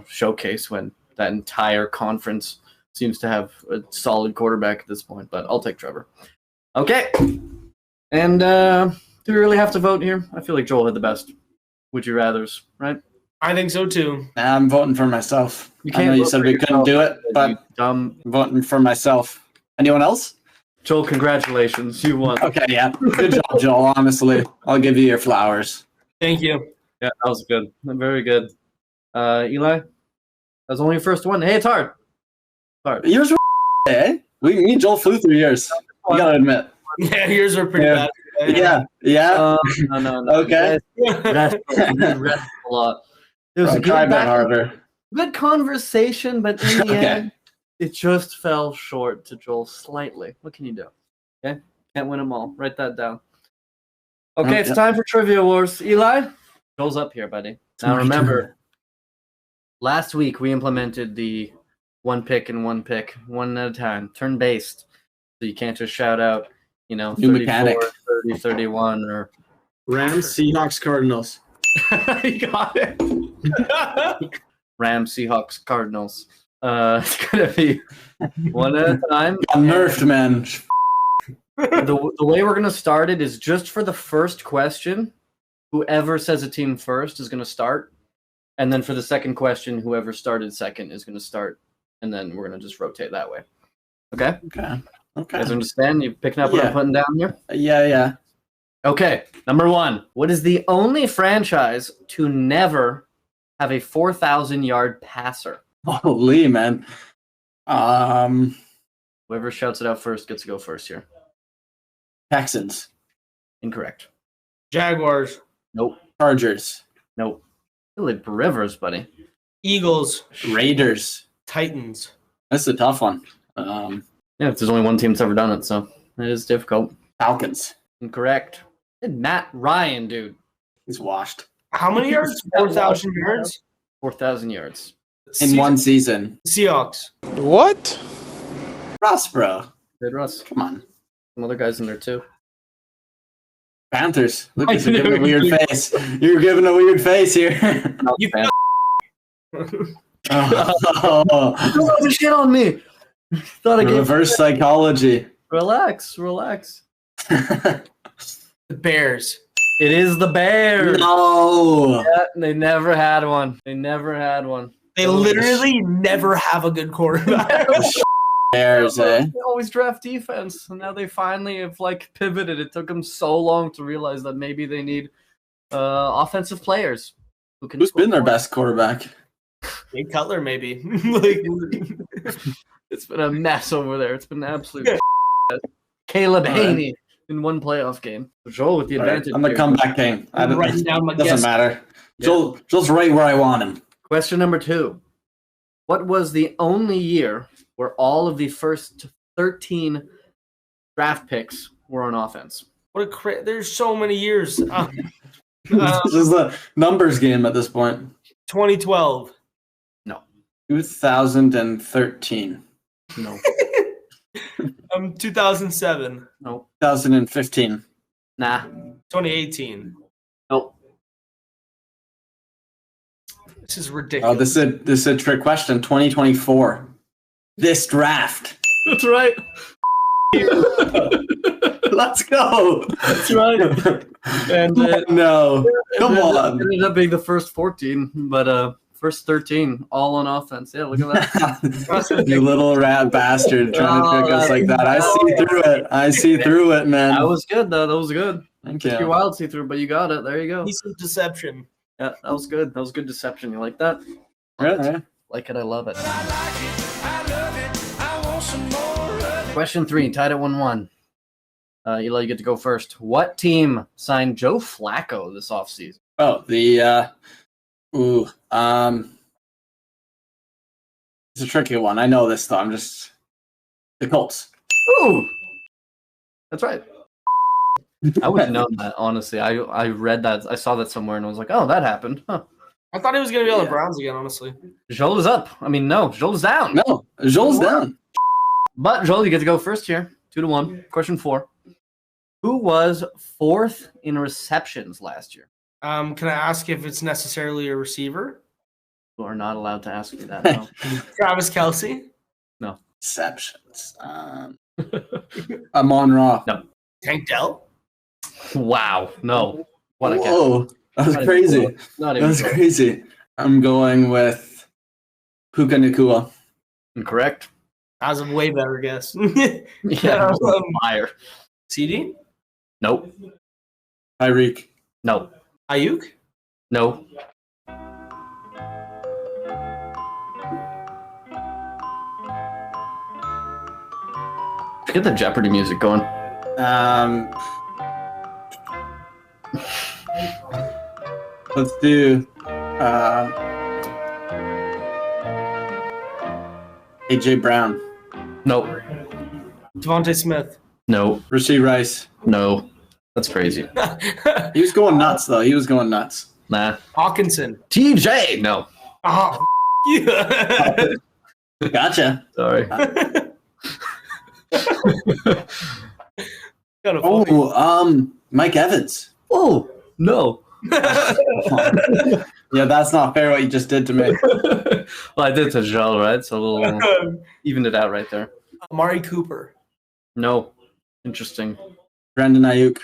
showcase when that entire conference seems to have a solid quarterback at this point, but I'll take Trevor. Okay. And do we really have to vote here? I feel like Joel had the best would you rathers, right? I think so too. I'm voting for myself. You I can't know you vote said for we couldn't do it, yourself, but you dumb. I'm voting for myself. Anyone else? Joel, congratulations. You won. Okay, yeah. Good job, Joel. Honestly, I'll give you your flowers. Thank you. Yeah, that was good. Very good. Eli, that was only your first one. Hey, it's hard. Yours were eh? Me and Joel flew through yours. You gotta admit. Yeah, yours are pretty bad. Yeah. No. Okay. Rest a lot. It was a Try a good, bit harder. good conversation, but in the Okay. end, it just fell short to Joel slightly. What can you do? Okay. Can't win them all. Write that down. Okay, it's yeah. time for Trivia Wars. Eli, Joel's up here, buddy. Now remember, last week we implemented the one pick, one at a time, turn-based. So you can't just shout out, New 34, mechanic. 30, 31, or... Rams, Seahawks, Cardinals. You got it. Rams, Seahawks, Cardinals. It's going to be one at a time. Got nerfed, man. The way we're going to start it is just for the first question, whoever says a team first is going to start. And then for the second question, whoever started second is going to start. And then we're going to just rotate that way. Okay? Okay. You guys understand? You picking up what I'm putting down here? Yeah. Okay. Number 1. What is the only franchise to never have a 4,000-yard passer? Holy, man. Whoever shouts it out first gets to go first here. Texans. Incorrect. Jaguars, Nope. Chargers. Nope. Philip Rivers, buddy. Eagles, Raiders. Titans. That's a tough one. Yeah, there's only one team that's ever done it, so it is difficult. Falcons. Incorrect. And Matt Ryan, dude. He's washed. How many yards? 4,000 yards? 4,000 yards. In one season. Seahawks. What? Ross, bro. Good Russ. Come on. Some other guys in there, too. Panthers. Look, you're giving a weird face. You're giving a weird face here. You Oh. Don't have shit on me. Thought I gave Reverse psychology. Relax. The Bears. It is the Bears. No. Yeah, they never had one. They Literally never have a good quarterback. Bears, eh? They always draft defense, and now they finally have pivoted. It took them so long to realize that maybe they need offensive players who can. Who's score been their points. best quarterback? Jay Cutler, maybe. It's been a mess over there. It's been absolute. Caleb Haney in one playoff game. Joel with the advantage. I'm the comeback king. Writing down my Doesn't guess. matter. Yeah. Joel's right where I want him. Question number 2. What was the only year where all of the first 13 draft picks were on offense? What a there's so many years. This is the numbers game at this point. 2012. 2013. No. 2007. No. 2015. Nah. 2018. Nope. This is Oh, ridiculous. this is a trick question. 2024. This draft. That's right. Let's go. That's right. And No. Come on. It ended up being the first 14, but first 13 all on offense. Yeah, look at that. You little rat bastard trying to trick us like that. I see through it, man. That was good, though. That was good. Thank Your you. wild see-through, but you got it. There you go. Piece of deception. Yeah, that was good. That was good deception. You like that? Yeah. Like it. I love it. Question 3, tied at 1-1. Eli, you get to go first. What team signed Joe Flacco this offseason? Oh, it's a tricky one. I know this, though. The Colts. Ooh! That's right. I would have known that, honestly. I read that. I saw that somewhere, and I was like, oh, that happened. Huh. I thought he was going to be on the Browns again, honestly. Joel is up. I mean, no. Joel is down. No, Joel's down. But, Joel, you get to go first here. 2-1. Question 4. Who was 4th in receptions last year? Can I ask if it's necessarily a receiver? You are not allowed to ask me that. No. Travis Kelce? Receptions. Amon Ra. No. Tank Dell? Wow. No. What a guess. Whoa, that was Not even crazy. close. Not even That's close. crazy. I'm going with Puka Nacua. Incorrect. That was a way better guess. Yeah. Meyer. CD? Nope. Tyreek. No. Ayuk? No. Get the Jeopardy music going. Let's do AJ Brown. Nope. Devontae Smith? No, Rasheed Rice. no. That's crazy. He was going nuts, though. He was going nuts. Nah. Hawkinson. TJ. No. Oh, yeah. Gotcha. Sorry. Kind of funny. Oh, Mike Evans. Oh no. Yeah, that's not fair what you just did to me. Well, I did to Joel, right? So a little evened it out right there. Amari Cooper. No. Interesting. Brandon Ayuk.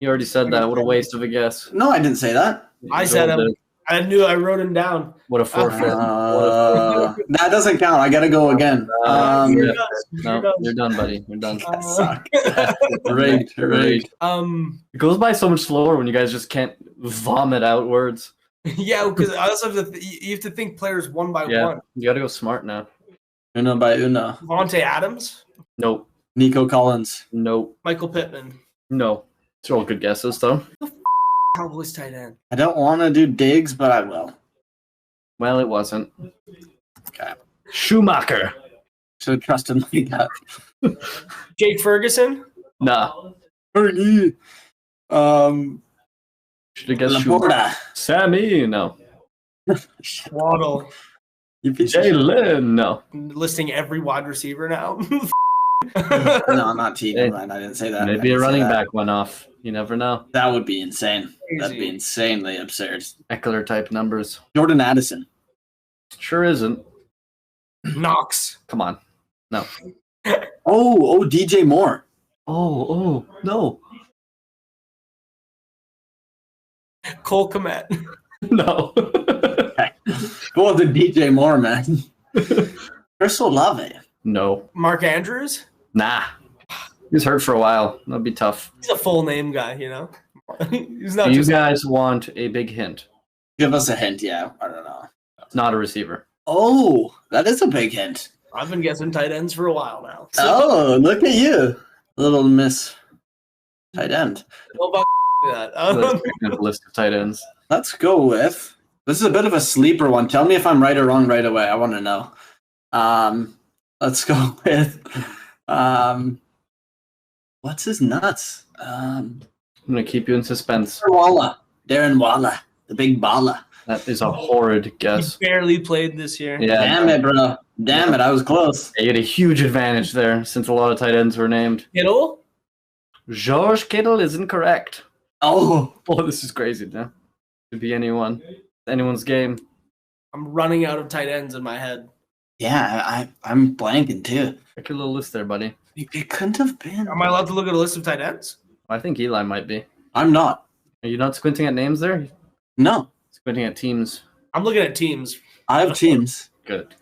You already said that. What a waste of a guess. No, I didn't say that. I said Joel him. did. I knew. I wrote him down. What a forfeit. That doesn't count. I gotta go again. You're yeah. done. No, done. you're done, buddy. You're done. Suck. Rigged. It goes by so much slower when you guys just can't vomit out words. Yeah, because I also have to. You have to think players one by Yeah, one. you got to go smart now. Uno by uno. Vontae Adams, Nope. Nico Collins. Nope. Michael Pittman. No. These are all good guesses, though. Cowboys tight end. I don't want to do Diggs, but I will. Well, it wasn't. Okay. Schumacher. Should have trusted my gut. Jake Ferguson. Nah. Fergie. Should have guessed Schumacher. Laporta. Sammy. No. Waddle. You piece of shit. Jalen. No. Listing every wide receiver now. No, not T. Hey, I didn't say that. Maybe I a didn't say running that. back went off. You never know. That would be insane. That'd be Crazy. insanely absurd. Eckler type numbers. Jordan Addison. Sure isn't. Knox. Come on. No. Oh, DJ Moore. Oh, no. Cole Kmet. No. Go with the DJ Moore, man. Chris will love it. No. Mark Andrews. Nah. He's hurt for a while. That'd be tough. He's a full name guy, you know. He's not Do you just. guys want a big hint? Give us a hint, yeah. I don't know. It's not a receiver. Oh, that is a big hint. I've been guessing tight ends for a while now. Oh, look at you. Little miss tight end. Well, fuck that. Let's pick a list of tight ends. Let's go with. This is a bit of a sleeper one. Tell me if I'm right or wrong right away. I want to know. Let's go with. What's his nuts? I'm going to keep you in suspense. Darren Waller, the big baller. That is a horrid He guess. barely played this year. Yeah. Damn it, bro. Damn it, I was close. You had a huge advantage there since a lot of tight ends were named. Kittle. George Kittle is incorrect. Oh, Oh, this is crazy now. Could be anyone. Anyone's game. I'm running out of tight ends in my head. yeah, I'm blanking too. Check your little list there, buddy. It couldn't have been. Am I allowed to look at a list of tight ends? I think Eli might be. I'm not. Are you not squinting at names there? No, Squinting at teams. I'm looking at teams. I have teams. Good.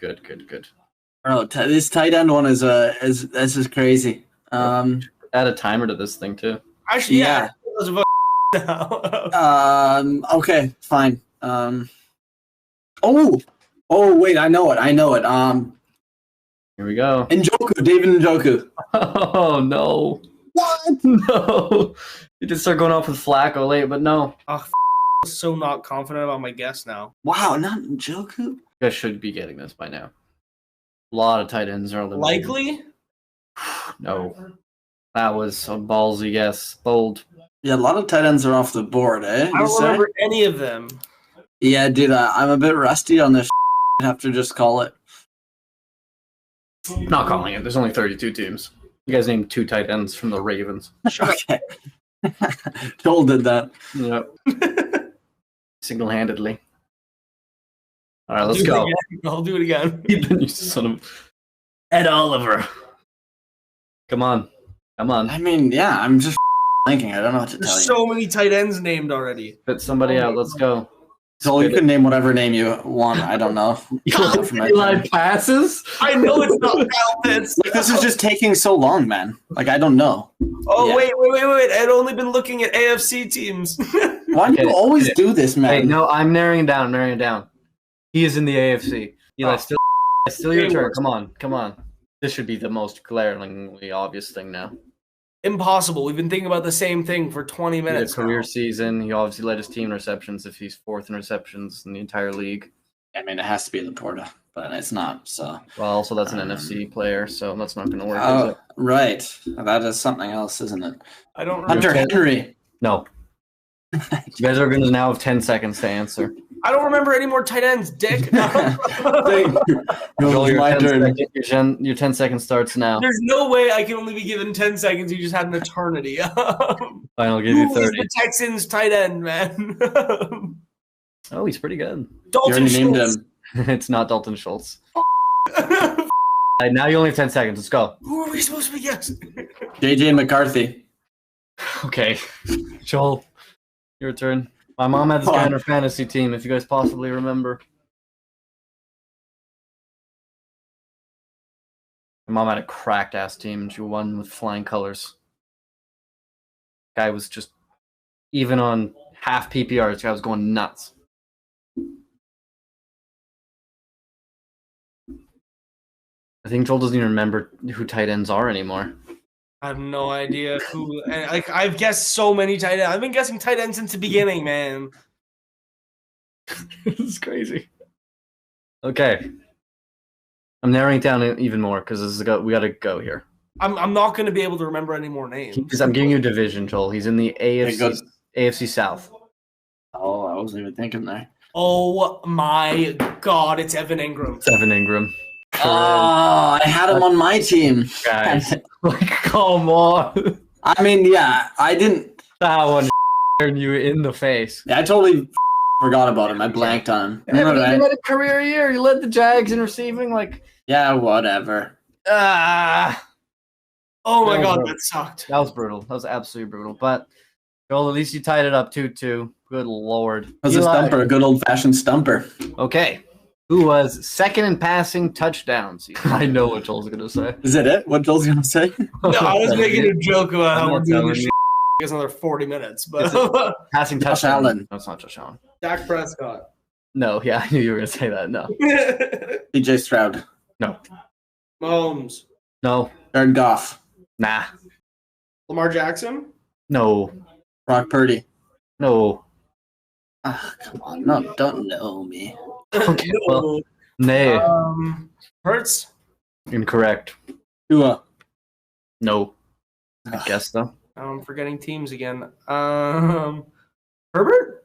Bro, this tight end one is this is crazy. Add a timer to this thing too. Actually, Yeah. yeah. Now. Okay, fine. Oh, wait, I know it. Here we go. Njoku, David Njoku. Oh no. What? No. You did start going off with Flacco late, but no. I'm so not confident about my guess now. Wow, not Njoku? You guys should be getting this by now. A lot of tight ends are eliminated. Likely? No. That was a ballsy guess. Bold. Yeah, a lot of tight ends are off the board, eh? I you don't say? remember any of them. Yeah, dude, I'm a bit rusty on this. I have to just call it. Not calling it. There's only 32 teams. You guys named 2 tight ends from the Ravens. Okay. Joel did that. Yep. Single-handedly. All right, let's go. I'll do it again. You son of Ed Oliver. Come on. I mean, yeah, I'm just thinking. I don't know what to tell There's you. so many tight ends named already. Spit somebody out. Let's go. Joel, you can name whatever name you want. I don't know. Eli passes? I know it's not Kyle Pitts. Like, this is just taking so long, man. Like, I don't know. Oh, Yeah. wait. I'd only been looking at AFC teams. Why do Okay, you always okay. do this, man? Hey, no, I'm narrowing it down. He is in the AFC. Eli, still your turn. Come on. This should be the most glaringly obvious thing now. Impossible. We've been thinking about the same thing for 20 He had a minutes. career now. season. He obviously led his team in receptions if he's 4th in receptions in the entire league. I mean, it has to be Laporta, but it's not. So. Well, also that's an NFC player, so that's not going to work. Is Oh, it? right. That is something else, isn't it? I don't remember. Hunter Henry. No. You guys are going to now have 10 seconds to answer. I don't remember any more tight ends, dick. Joel, your My 10 turn. your 10 seconds starts now. There's no way I can only be given 10 seconds. You just had an eternity. Fine, I'll give you Who is 30. the Texans tight end, man? Oh, he's pretty good. You Dalton already named Schultz. him. It's not Dalton Schultz. Now you only have 10 seconds. Let's go. Who are we supposed to be guessing? JJ McCarthy. Okay. Joel, your turn. My mom had this guy on her fantasy team, if you guys possibly remember. My mom had a cracked ass team and she won with flying colors. Guy was just, even on half PPR, this guy was going nuts. I think Joel doesn't even remember who tight ends are anymore. I have no idea who. And like I've guessed so many tight ends. I've been guessing tight ends since the beginning, man. This is crazy. Okay. I'm narrowing it down even more because we got to go here. I'm not going to be able to remember any more names. I'm giving you a division, Joel. He's in the goes- AFC South. Oh, I wasn't even thinking there. Oh my God! It's Evan Ingram. Evan Ingram. Oh, I had him on my team. Guys, like, come on. I mean, yeah, I didn't. That one staring you in the face. I totally forgot about him. I blanked on him. Evan Alright. Ingram had a career year. He led the Jags in receiving. Like, Yeah, whatever. Oh my No, God, bro. that sucked. that was brutal. That was absolutely brutal. But, Joel, at least you tied it up 2-2. Good Lord. That was a Eli. stumper, a good old-fashioned stumper. Okay. Who was second in passing touchdowns? I know what Joel's going to say. Is it? What Joel's gonna say? No, I was making a joke about I'm how we're not doing telling this you. shit. I guess another 40 minutes, but Passing Josh touchdowns. Allen. No, it's not Josh Allen. Dak Prescott. No, yeah, I knew you were going to say that. No. DJ Stroud. No. Mahomes. No. Jared Goff. Nah. Lamar Jackson. No. Brock Purdy. No. Ah, come on. No, don't know me. Okay, well, nay. Hurts. Incorrect. Tua. No. I guess though. I'm forgetting teams again. Herbert.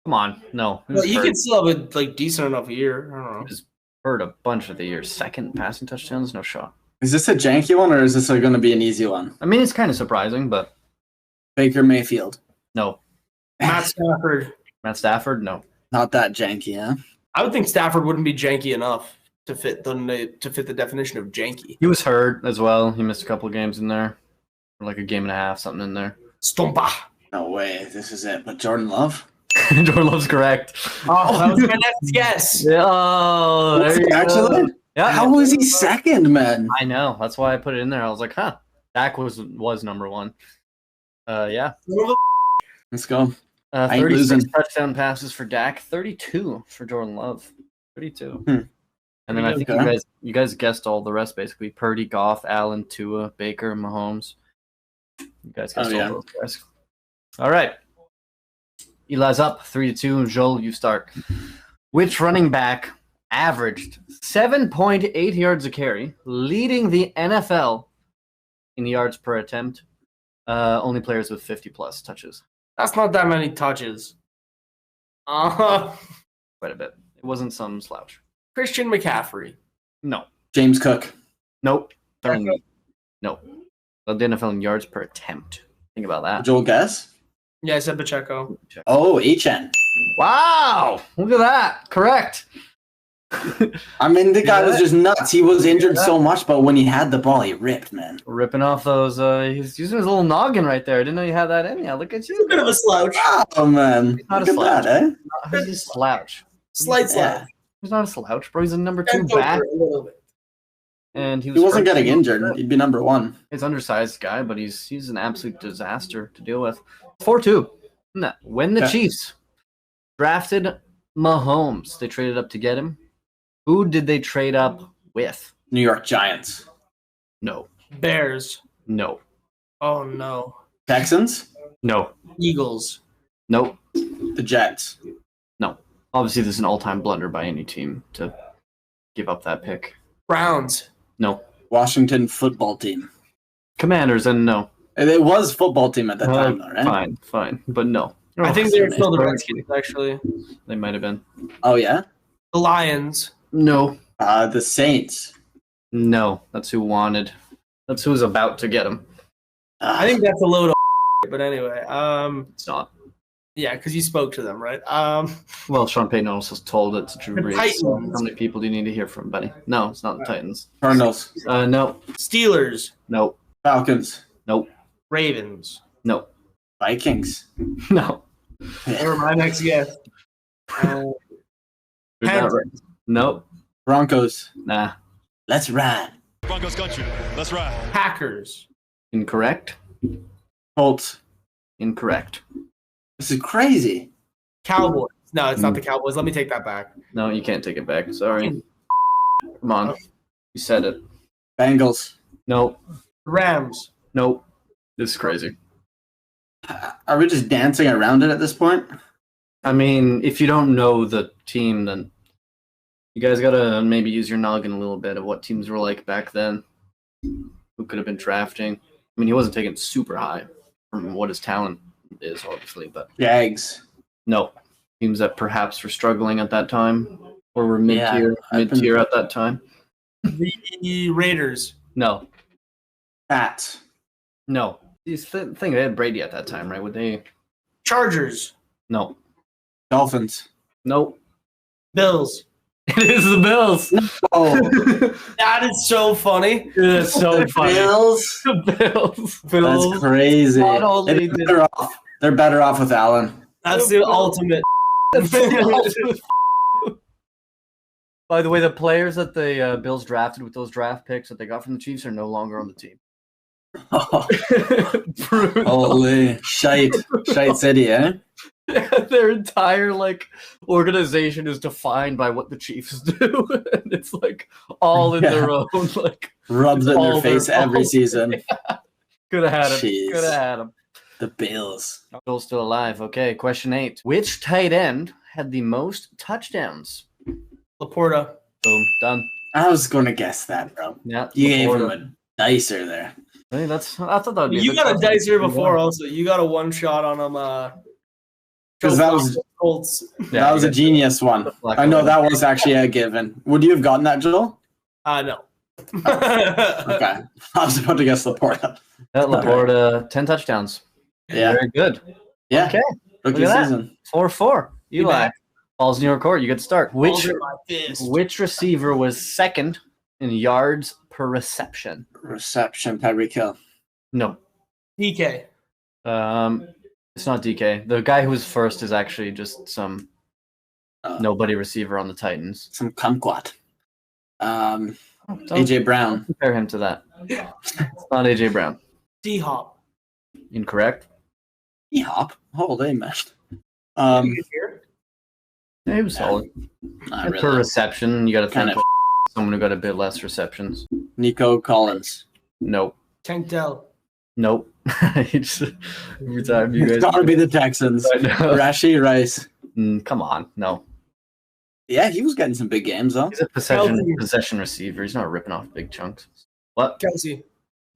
Come on. No. He Well, was he hurt. could still have a decent enough year. I don't know. He was hurt a bunch of the years. Second passing touchdowns? No shot. Is this a janky one or is this going to be an easy one? I mean, it's kind of surprising, but Baker Mayfield. no. Matt Stafford. Matt Stafford? No. Not that janky, huh? I would think Stafford wouldn't be janky enough to fit the definition of janky. He was hurt as well. He missed a couple of games in there. Or like a game and a half, something in there. Stompa. No way. This is it. But Jordan Love? Jordan Love's correct. Oh, that was my next guess. Yeah, oh, there you go. Actually? Yeah. How was he second, man? I know. That's why I put it in there. I was like, huh. Dak was number one. Yeah. Let's go. I ain't 36 losing. touchdown passes for Dak, 32 for Jordan Love. 32. And then I think Okay. you guys guessed all the rest basically. Purdy, Goff, Allen, Tua, Baker, Mahomes. You guys guessed yeah. all those guys. All right. Eli's up 3-2. Joel, you start. Which running back averaged 7.8 yards a carry, leading the NFL in yards per attempt? Only players with 50 plus touches. That's not that many touches. Quite a bit. It wasn't some slouch. Christian McCaffrey. No. James Cook. Nope. No. The NFL in yards per attempt. Think about that. Joel Guess? Yeah, I said Pacheco. Oh, HN. Wow! Look at that. Correct. I mean, the guy was just nuts. He was injured so much, but when he had the ball, he ripped, man. Ripping off those. He's using his little noggin right there. I didn't know you had that in you. Look at you. Bit of a slouch. Oh, man. Not a Look at slouch. that, eh? He's a slouch. Slight Yeah. slouch. He's not a slouch, bro. He's a number 2 Bent over back, a little bit. and he He wasn't hurt. getting injured. He'd be number one. He's an undersized guy, but he's an absolute disaster to deal with. 4-2. No. When the Okay. Chiefs drafted Mahomes, they traded up to get him. Who did they trade up with? New York Giants. No. Bears. No. Oh no. Texans. No. Eagles. Nope. The Jets. No. Obviously, this is an all-time blunder by any team to give up that pick. Browns. No. Washington football team. Commanders, and no. It was football team at that time, though, right? Fine, but no. I think they were still the Redskins, actually. They might have been. Oh, yeah? The Lions. No. The Saints. No. That's who wanted. That's who was about to get him. I think that's a load of but anyway. It's not. Yeah, because you spoke to them, right? Well, Sean Payton also told it to Drew The Brees. So Titans. how many people do you need to hear from, buddy? No, it's not the Titans. Cardinals. No. Steelers. No. Falcons. Nope. Ravens. No. Vikings. No. Or my next guess. You're not right. Nope. Broncos. Nah. Let's ride. Broncos country. Let's ride. Packers. Incorrect. Colts. Incorrect. This is crazy. Cowboys. No, it's not the Cowboys. Let me take that back. No, you can't take it back. Sorry. Come on. You said it. Bengals. Nope. Rams. Nope. This is crazy. Are we just dancing around it at this point? I mean, if you don't know the team, then you guys gotta maybe use your noggin a little bit of what teams were like back then. Who could have been drafting? I mean, he wasn't taken super high from what his talent is, obviously, but Jags. no. Teams that perhaps were struggling at that time or were mid-tier, Yeah, mid-tier at that time. The Raiders. No. Pats. No. These thing they had Brady at that time, right? Would they? Chargers. No. Dolphins. Nope. Bills. It is the Bills. Oh, That is so funny. It is so funny. Bills. The Bills. That's crazy. Not only did- They're better off with Allen. That's the ultimate. By the way, the players that the Bills drafted with those draft picks that they got from the Chiefs are no longer on the team. Brutal. Holy shite city, eh? Their entire organization is defined by what the Chiefs do, and it's all in their own Rubs it in all their face their every own. season. Could have had him. Jeez. Could have had him. The Bills. Bill's still alive. Okay, question 8. Which tight end had the most touchdowns? Laporta. Boom, done. I was going to guess that, bro. Yeah, You gave him Laporta. a dicer there. I mean, I thought that would be. You got a dice here before, also. You got a one shot on them. 'Cause that was- Colts. Yeah, that was you a genius one. Black I know Widow. that was actually a given. Would you have gotten that, Joel? No. Okay. I was about to guess Laporta. Yeah, Laporta, 10 touchdowns. Yeah. Very good. Yeah. Okay. Rookie Look at that. season. 4-4. Eli. back. Balls in your court. You get to start. Balls in my fist. Which receiver was second in yards per reception? Reception, Tyreek Hill. No. DK. It's not DK. The guy who was first is actually just some nobody receiver on the Titans. Some kumquat. Don't AJ Brown. compare him to that. It's not AJ Brown. D Hop. Incorrect. E-hop. Holy man. Yeah, he was solid. Not And per really. reception, you got to think Kind of. someone who got a bit less receptions. Nico Collins. Nope. Tank Dell. Nope. Every time you It's guys. gotta be the Texans. I know. Rashi Rice. Come on. No. Yeah, he was getting some big games though. He's a possession receiver. He's not ripping off big chunks. What? Kelsey.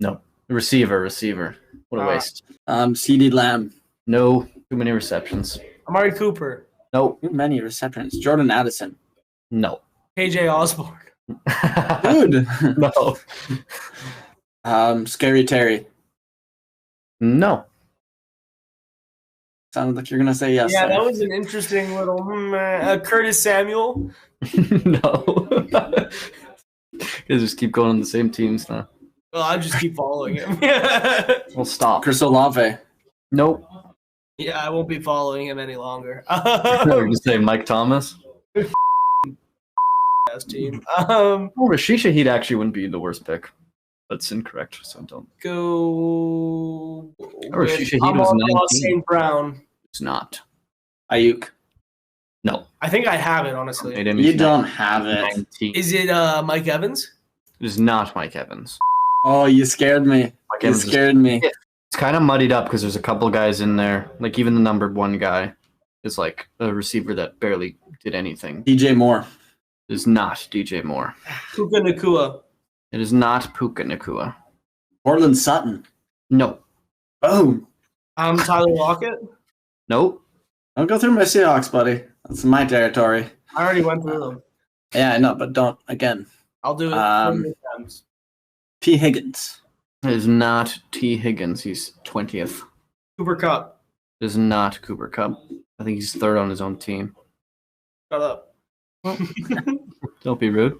No. Receiver. What a waste. CeeDee Lamb. No. Too many receptions. Amari Cooper. No. Too many receptions. Jordan Addison. No. KJ Osborne. Dude. No. Scary Terry. No. Sounded like you're gonna say yes. Yeah, there. that was an interesting little Curtis Samuel. No. You guys just keep going on the same teams now. Well, I'll just keep following him. We'll stop. Chris Olave. Nope. Yeah, I won't be following him any longer. No, you're just saying Mike Thomas. Ass team. Oh, Rashisha Heat actually wouldn't be the worst pick. That's incorrect, so don't. Go. Rashisha Heat was Amon-Ra 19. St. Brown. It's not. Ayuk. No. I think I have it, honestly. You don't have it. 19. Is it Mike Evans? It is not Mike Evans. Oh, you scared me. Mike You Evans is- scared me. It's kind of muddied up because there's a couple guys in there, like even the numbered one guy is like a receiver that barely did anything. DJ Moore. It is not DJ Moore. Puka Nakua. It is not Puka Nakua. Portland Sutton. No. Boom. Tyler Lockett. Nope. Don't go through my Seahawks, buddy. That's my territory. I already went through them. Yeah, I know, but don't again. I'll do it 3 times. T. Higgins. It is not T. Higgins. He's 20th. Cooper Cup. It is not Cooper Kupp. I think he's third on his own team. Shut up. Don't be rude.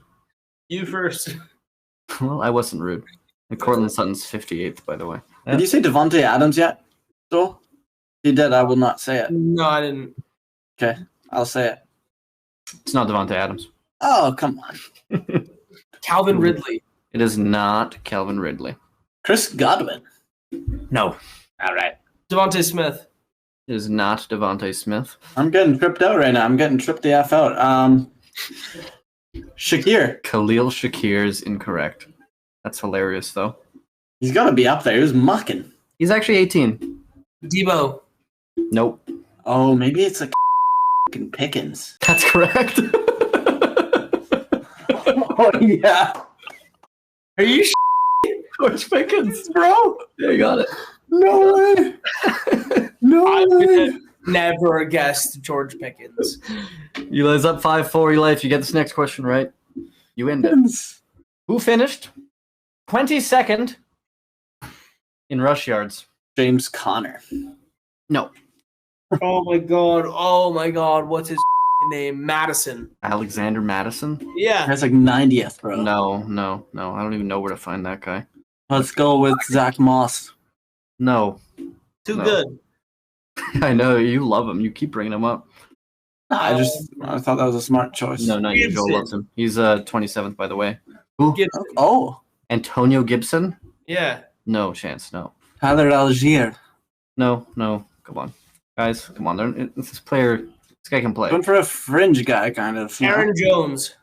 You first. Well, I wasn't rude. And Cortland Sutton's 58th, by the way. Did you say Devontae Adams yet? So, he did. I will not say it. No, I didn't. Okay, I'll say it. It's not Devontae Adams. Oh, come on. Calvin Ridley. It is not Calvin Ridley. Chris Godwin. No. All right. Devontae Smith. It is not Devontae Smith. I'm getting tripped out right now. I'm getting tripped the F out. Shakir. Khalil Shakir is incorrect. That's hilarious, though. He's got to be up there. He was mucking. He's actually 18. Debo. Nope. Oh, maybe it's like fucking Pickens. That's correct. Oh, yeah. Are you George Pickens, bro. Yeah, you got it. No way. No I way. would have never guessed George Pickens. Eli's up 5-4. Eli, if you get this next question right, you end it. Who finished 22nd in rush yards? James Conner. No. Oh my god. What's his name? Madison. Alexander Madison? Yeah. That's like 90th, bro. No. I don't even know where to find that guy. Let's go with Zach Moss. No. Too No. good. I know. You love him. You keep bringing him up. I thought that was a smart choice. No, Gibson. Joel loves him. He's 27th, by the way. Who? Gibson. Oh, Antonio Gibson? Yeah. No chance. No. Tyler Algier. No. Come on. Guys, come on. This guy can play. Going for a fringe guy, kind of. Aaron Jones.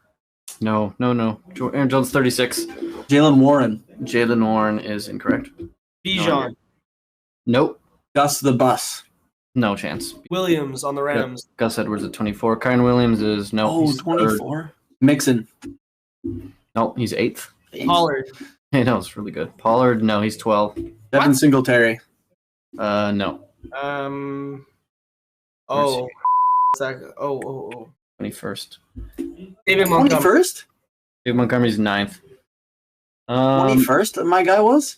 No. Aaron Jones, 36. Jalen Warren. Jalen Warren is incorrect. Bijan. Nope. Gus the Bus. No chance. Williams on the Rams. Gus Edwards at 24. Kyron Williams is no. Oh, he's 24. Mixon. No, he's 8th. Pollard. Hey, no, it's really good. Pollard, no, he's 12. Devin Singletary. No. Oh. Oh. 21st. David Montgomery. 21st? David Montgomery's 9th. 21st, my guy was?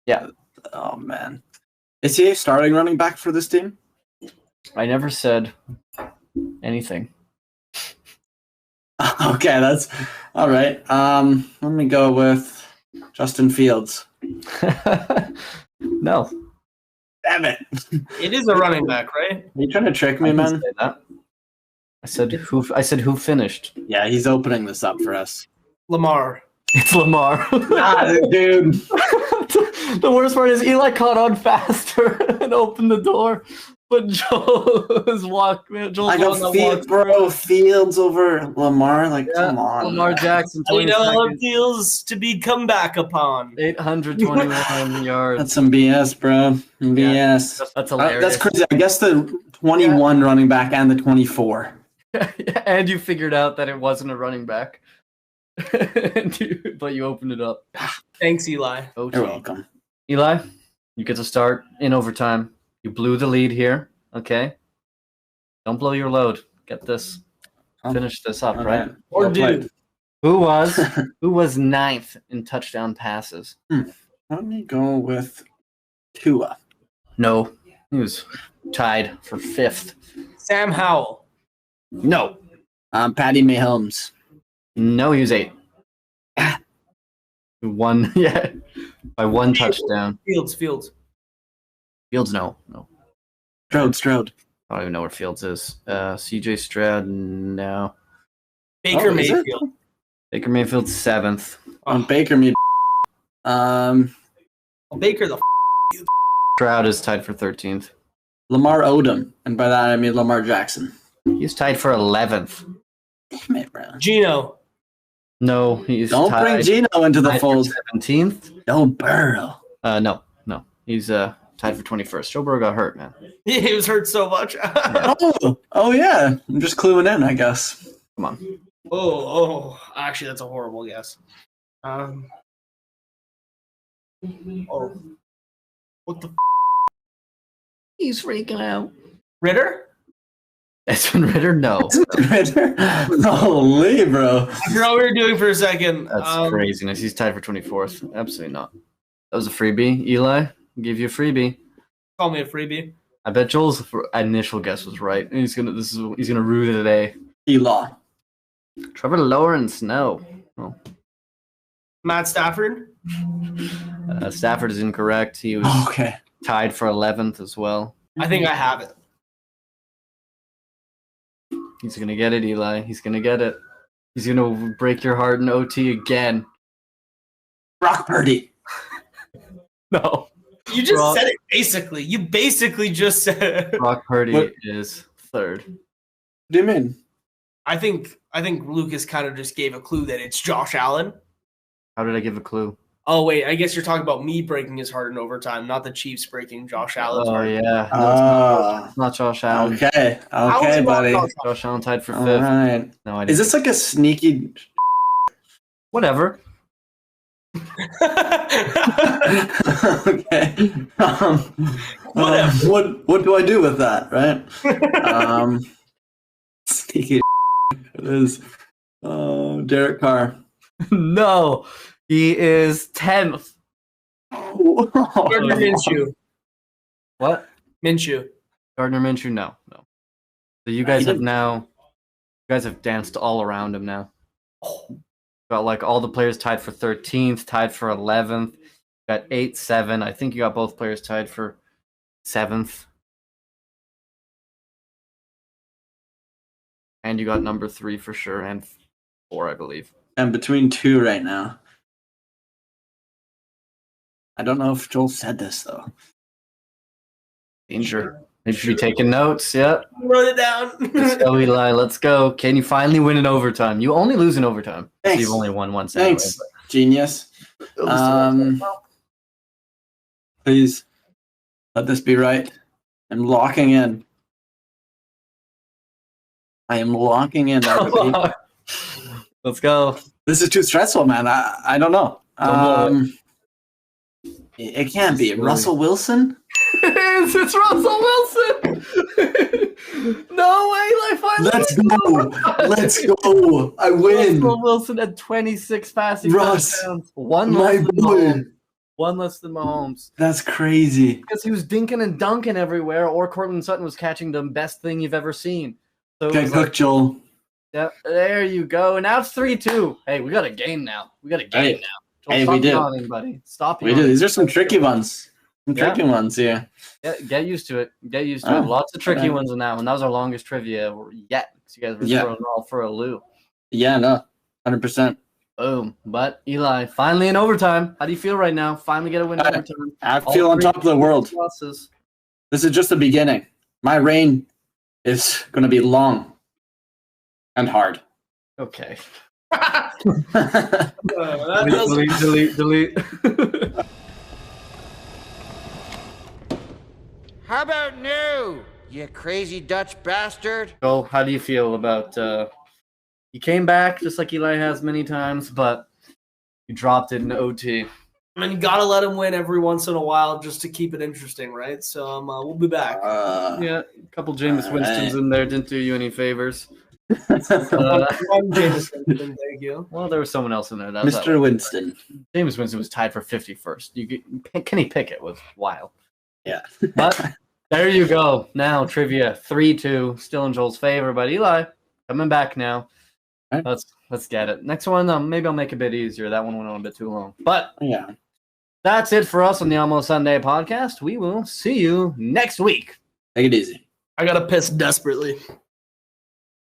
Yeah. Oh, man. Is he a starting running back for this team? I never said anything. Okay, that's all right. Let me go with Justin Fields. No. Damn it. It is a running back, right? Are you trying to trick me, I didn't man? say that. I said who finished. Yeah, he's opening this up for us. Lamar. It's Lamar. Dude. The worst part is Eli caught on faster and opened the door, but Joel was walking. I got Fields over Lamar. Like, Yeah, come on. Lamar man. Jackson, You know how 22nd, it feels to be come back upon. 821 yards. That's some BS, bro. BS. That's hilarious. That's crazy. I guess the 21 running back and the 24. And you figured out that it wasn't a running back. But you opened it up. Thanks, Eli. OT. You're welcome. Eli, you get to start in overtime. You blew the lead here. Okay. Don't blow your load. Get this. Finish this up, All right? Or Well played. dude. Who was 9th in touchdown passes? Let me go with Tua. No. He was tied for 5th. Sam Howell. No. Patty Mahomes. No, he was 8th. One, yeah. By one touchdown. Fields. Fields, no. Strode. I don't even know where Fields is. CJ Stroud, no. Baker Oh, is it? Mayfield. Baker Mayfield's 7th. Baker me. Baker the Stroud is tied for 13th. Lamar Odom. And by that I mean Lamar Jackson. He's tied for 11th. Damn it, bro. Gino. No, he's Don't bring tied Gino into the tied for fold. 17th. No Burrow. No. He's tied for 21st. Joe Burrow got hurt, man. He was hurt so much. Oh yeah. I'm just cluing in, I guess. Come on. Actually, that's a horrible guess. Oh, what the? He's freaking out. Ritter? Desmond Ritter? No. Ritter? Holy, bro. I forgot what we were doing for a second. That's craziness. He's tied for 24th. Absolutely not. That was a freebie. Eli, I'll give you a freebie. Call me a freebie. I bet Joel's initial guess was right. He's gonna rue the day. Eli. Trevor Lawrence, no. Oh. Matt Stafford? Stafford is incorrect. He was Okay. tied for 11th as well. I think I have it. He's gonna get it, Eli. He's gonna get it. He's gonna break your heart in OT again. Brock Purdy. No. You just said it basically. You basically just said it. Brock Purdy is third. What do you mean? I think Lucas kind of just gave a clue that it's Josh Allen. How did I give a clue? Oh, wait. I guess you're talking about me breaking his heart in overtime, not the Chiefs breaking Josh Allen's Oh, heart. yeah. It's not Josh Allen. Okay. How is Okay, it not buddy. Josh Josh Allen tied for All 5th. right. No, I Is didn't. this like a sneaky? Whatever. Okay. Whatever. What do I do with that? Right. Sneaky. It is. Oh, Derek Carr. No. He is 10th. Gardner Minshew. What? Minshew. Gardner Minshew? No. So you guys have danced all around him now. Got like all the players tied for 13th, tied for 11th. Got 8, 7. I think you got both players tied for 7th. And you got number 3 for sure, and 4, I believe. I'm between 2 right now. I don't know if Joel said this though. Danger. You should be taking notes. Yeah. Wrote it down. Let's go, Eli. Let's go. Can you finally win in overtime? You only lose in overtime. Thanks. So you've only won once. Thanks, genius. Please let this be right. I'm locking in. I am locking in. everybody. Let's go. This is too stressful, man. I don't know. It can't be. Russell Wilson? It's Russell Wilson. No way, Eli. Finally. Let's go. I win. Russell Wilson had 26 passing Russ, touchdowns. One my less than boy. Mahomes. One less than Mahomes. That's crazy. Because he was dinking and dunking everywhere, or Cortland Sutton was catching the best thing you've ever seen. So it Get was cooked, like, Joel. yeah, there you go. And now it's 3-2. Hey, we got a game now. We got a game Hey. now. Hey, Stop we do. yawning, buddy. Stop We yawning. do. These are some tricky ones. Some Yeah. tricky ones here. Get used to it. Get used to it. Oh, Lots of tricky okay. ones in that one. That was our longest trivia yet. So you guys were Yeah. throwing all for a loop. Yeah, no. 100%. Boom. But Eli, finally in overtime. How do you feel right now? Finally get a win in I- overtime. I All feel on three top of the world. losses. This is just the beginning. My reign is going to be long and hard. Okay. That does- Delete. How about new, you crazy Dutch bastard? So, how do you feel about you came back just like Eli has many times, but you dropped it in OT. I mean, you gotta let him win every once in a while just to keep it interesting, right? So we'll be back. Yeah, a couple Jameis All Winstons right. in there didn't do you any favors. One Jameson, thank you. Well, there was someone else in there. That was Mr. Winston. Jameis Winston was tied for 51st. Kenny Pickett was wild. Yeah. But there you go. Now trivia 3-2, still in Joel's favor. But Eli coming back now. Right. Let's get it. Next one, maybe I'll make it a bit easier. That one went on a bit too long. But Yeah. that's it for us on the Almost Sunday podcast. We will see you next week. Take it easy. I gotta piss desperately.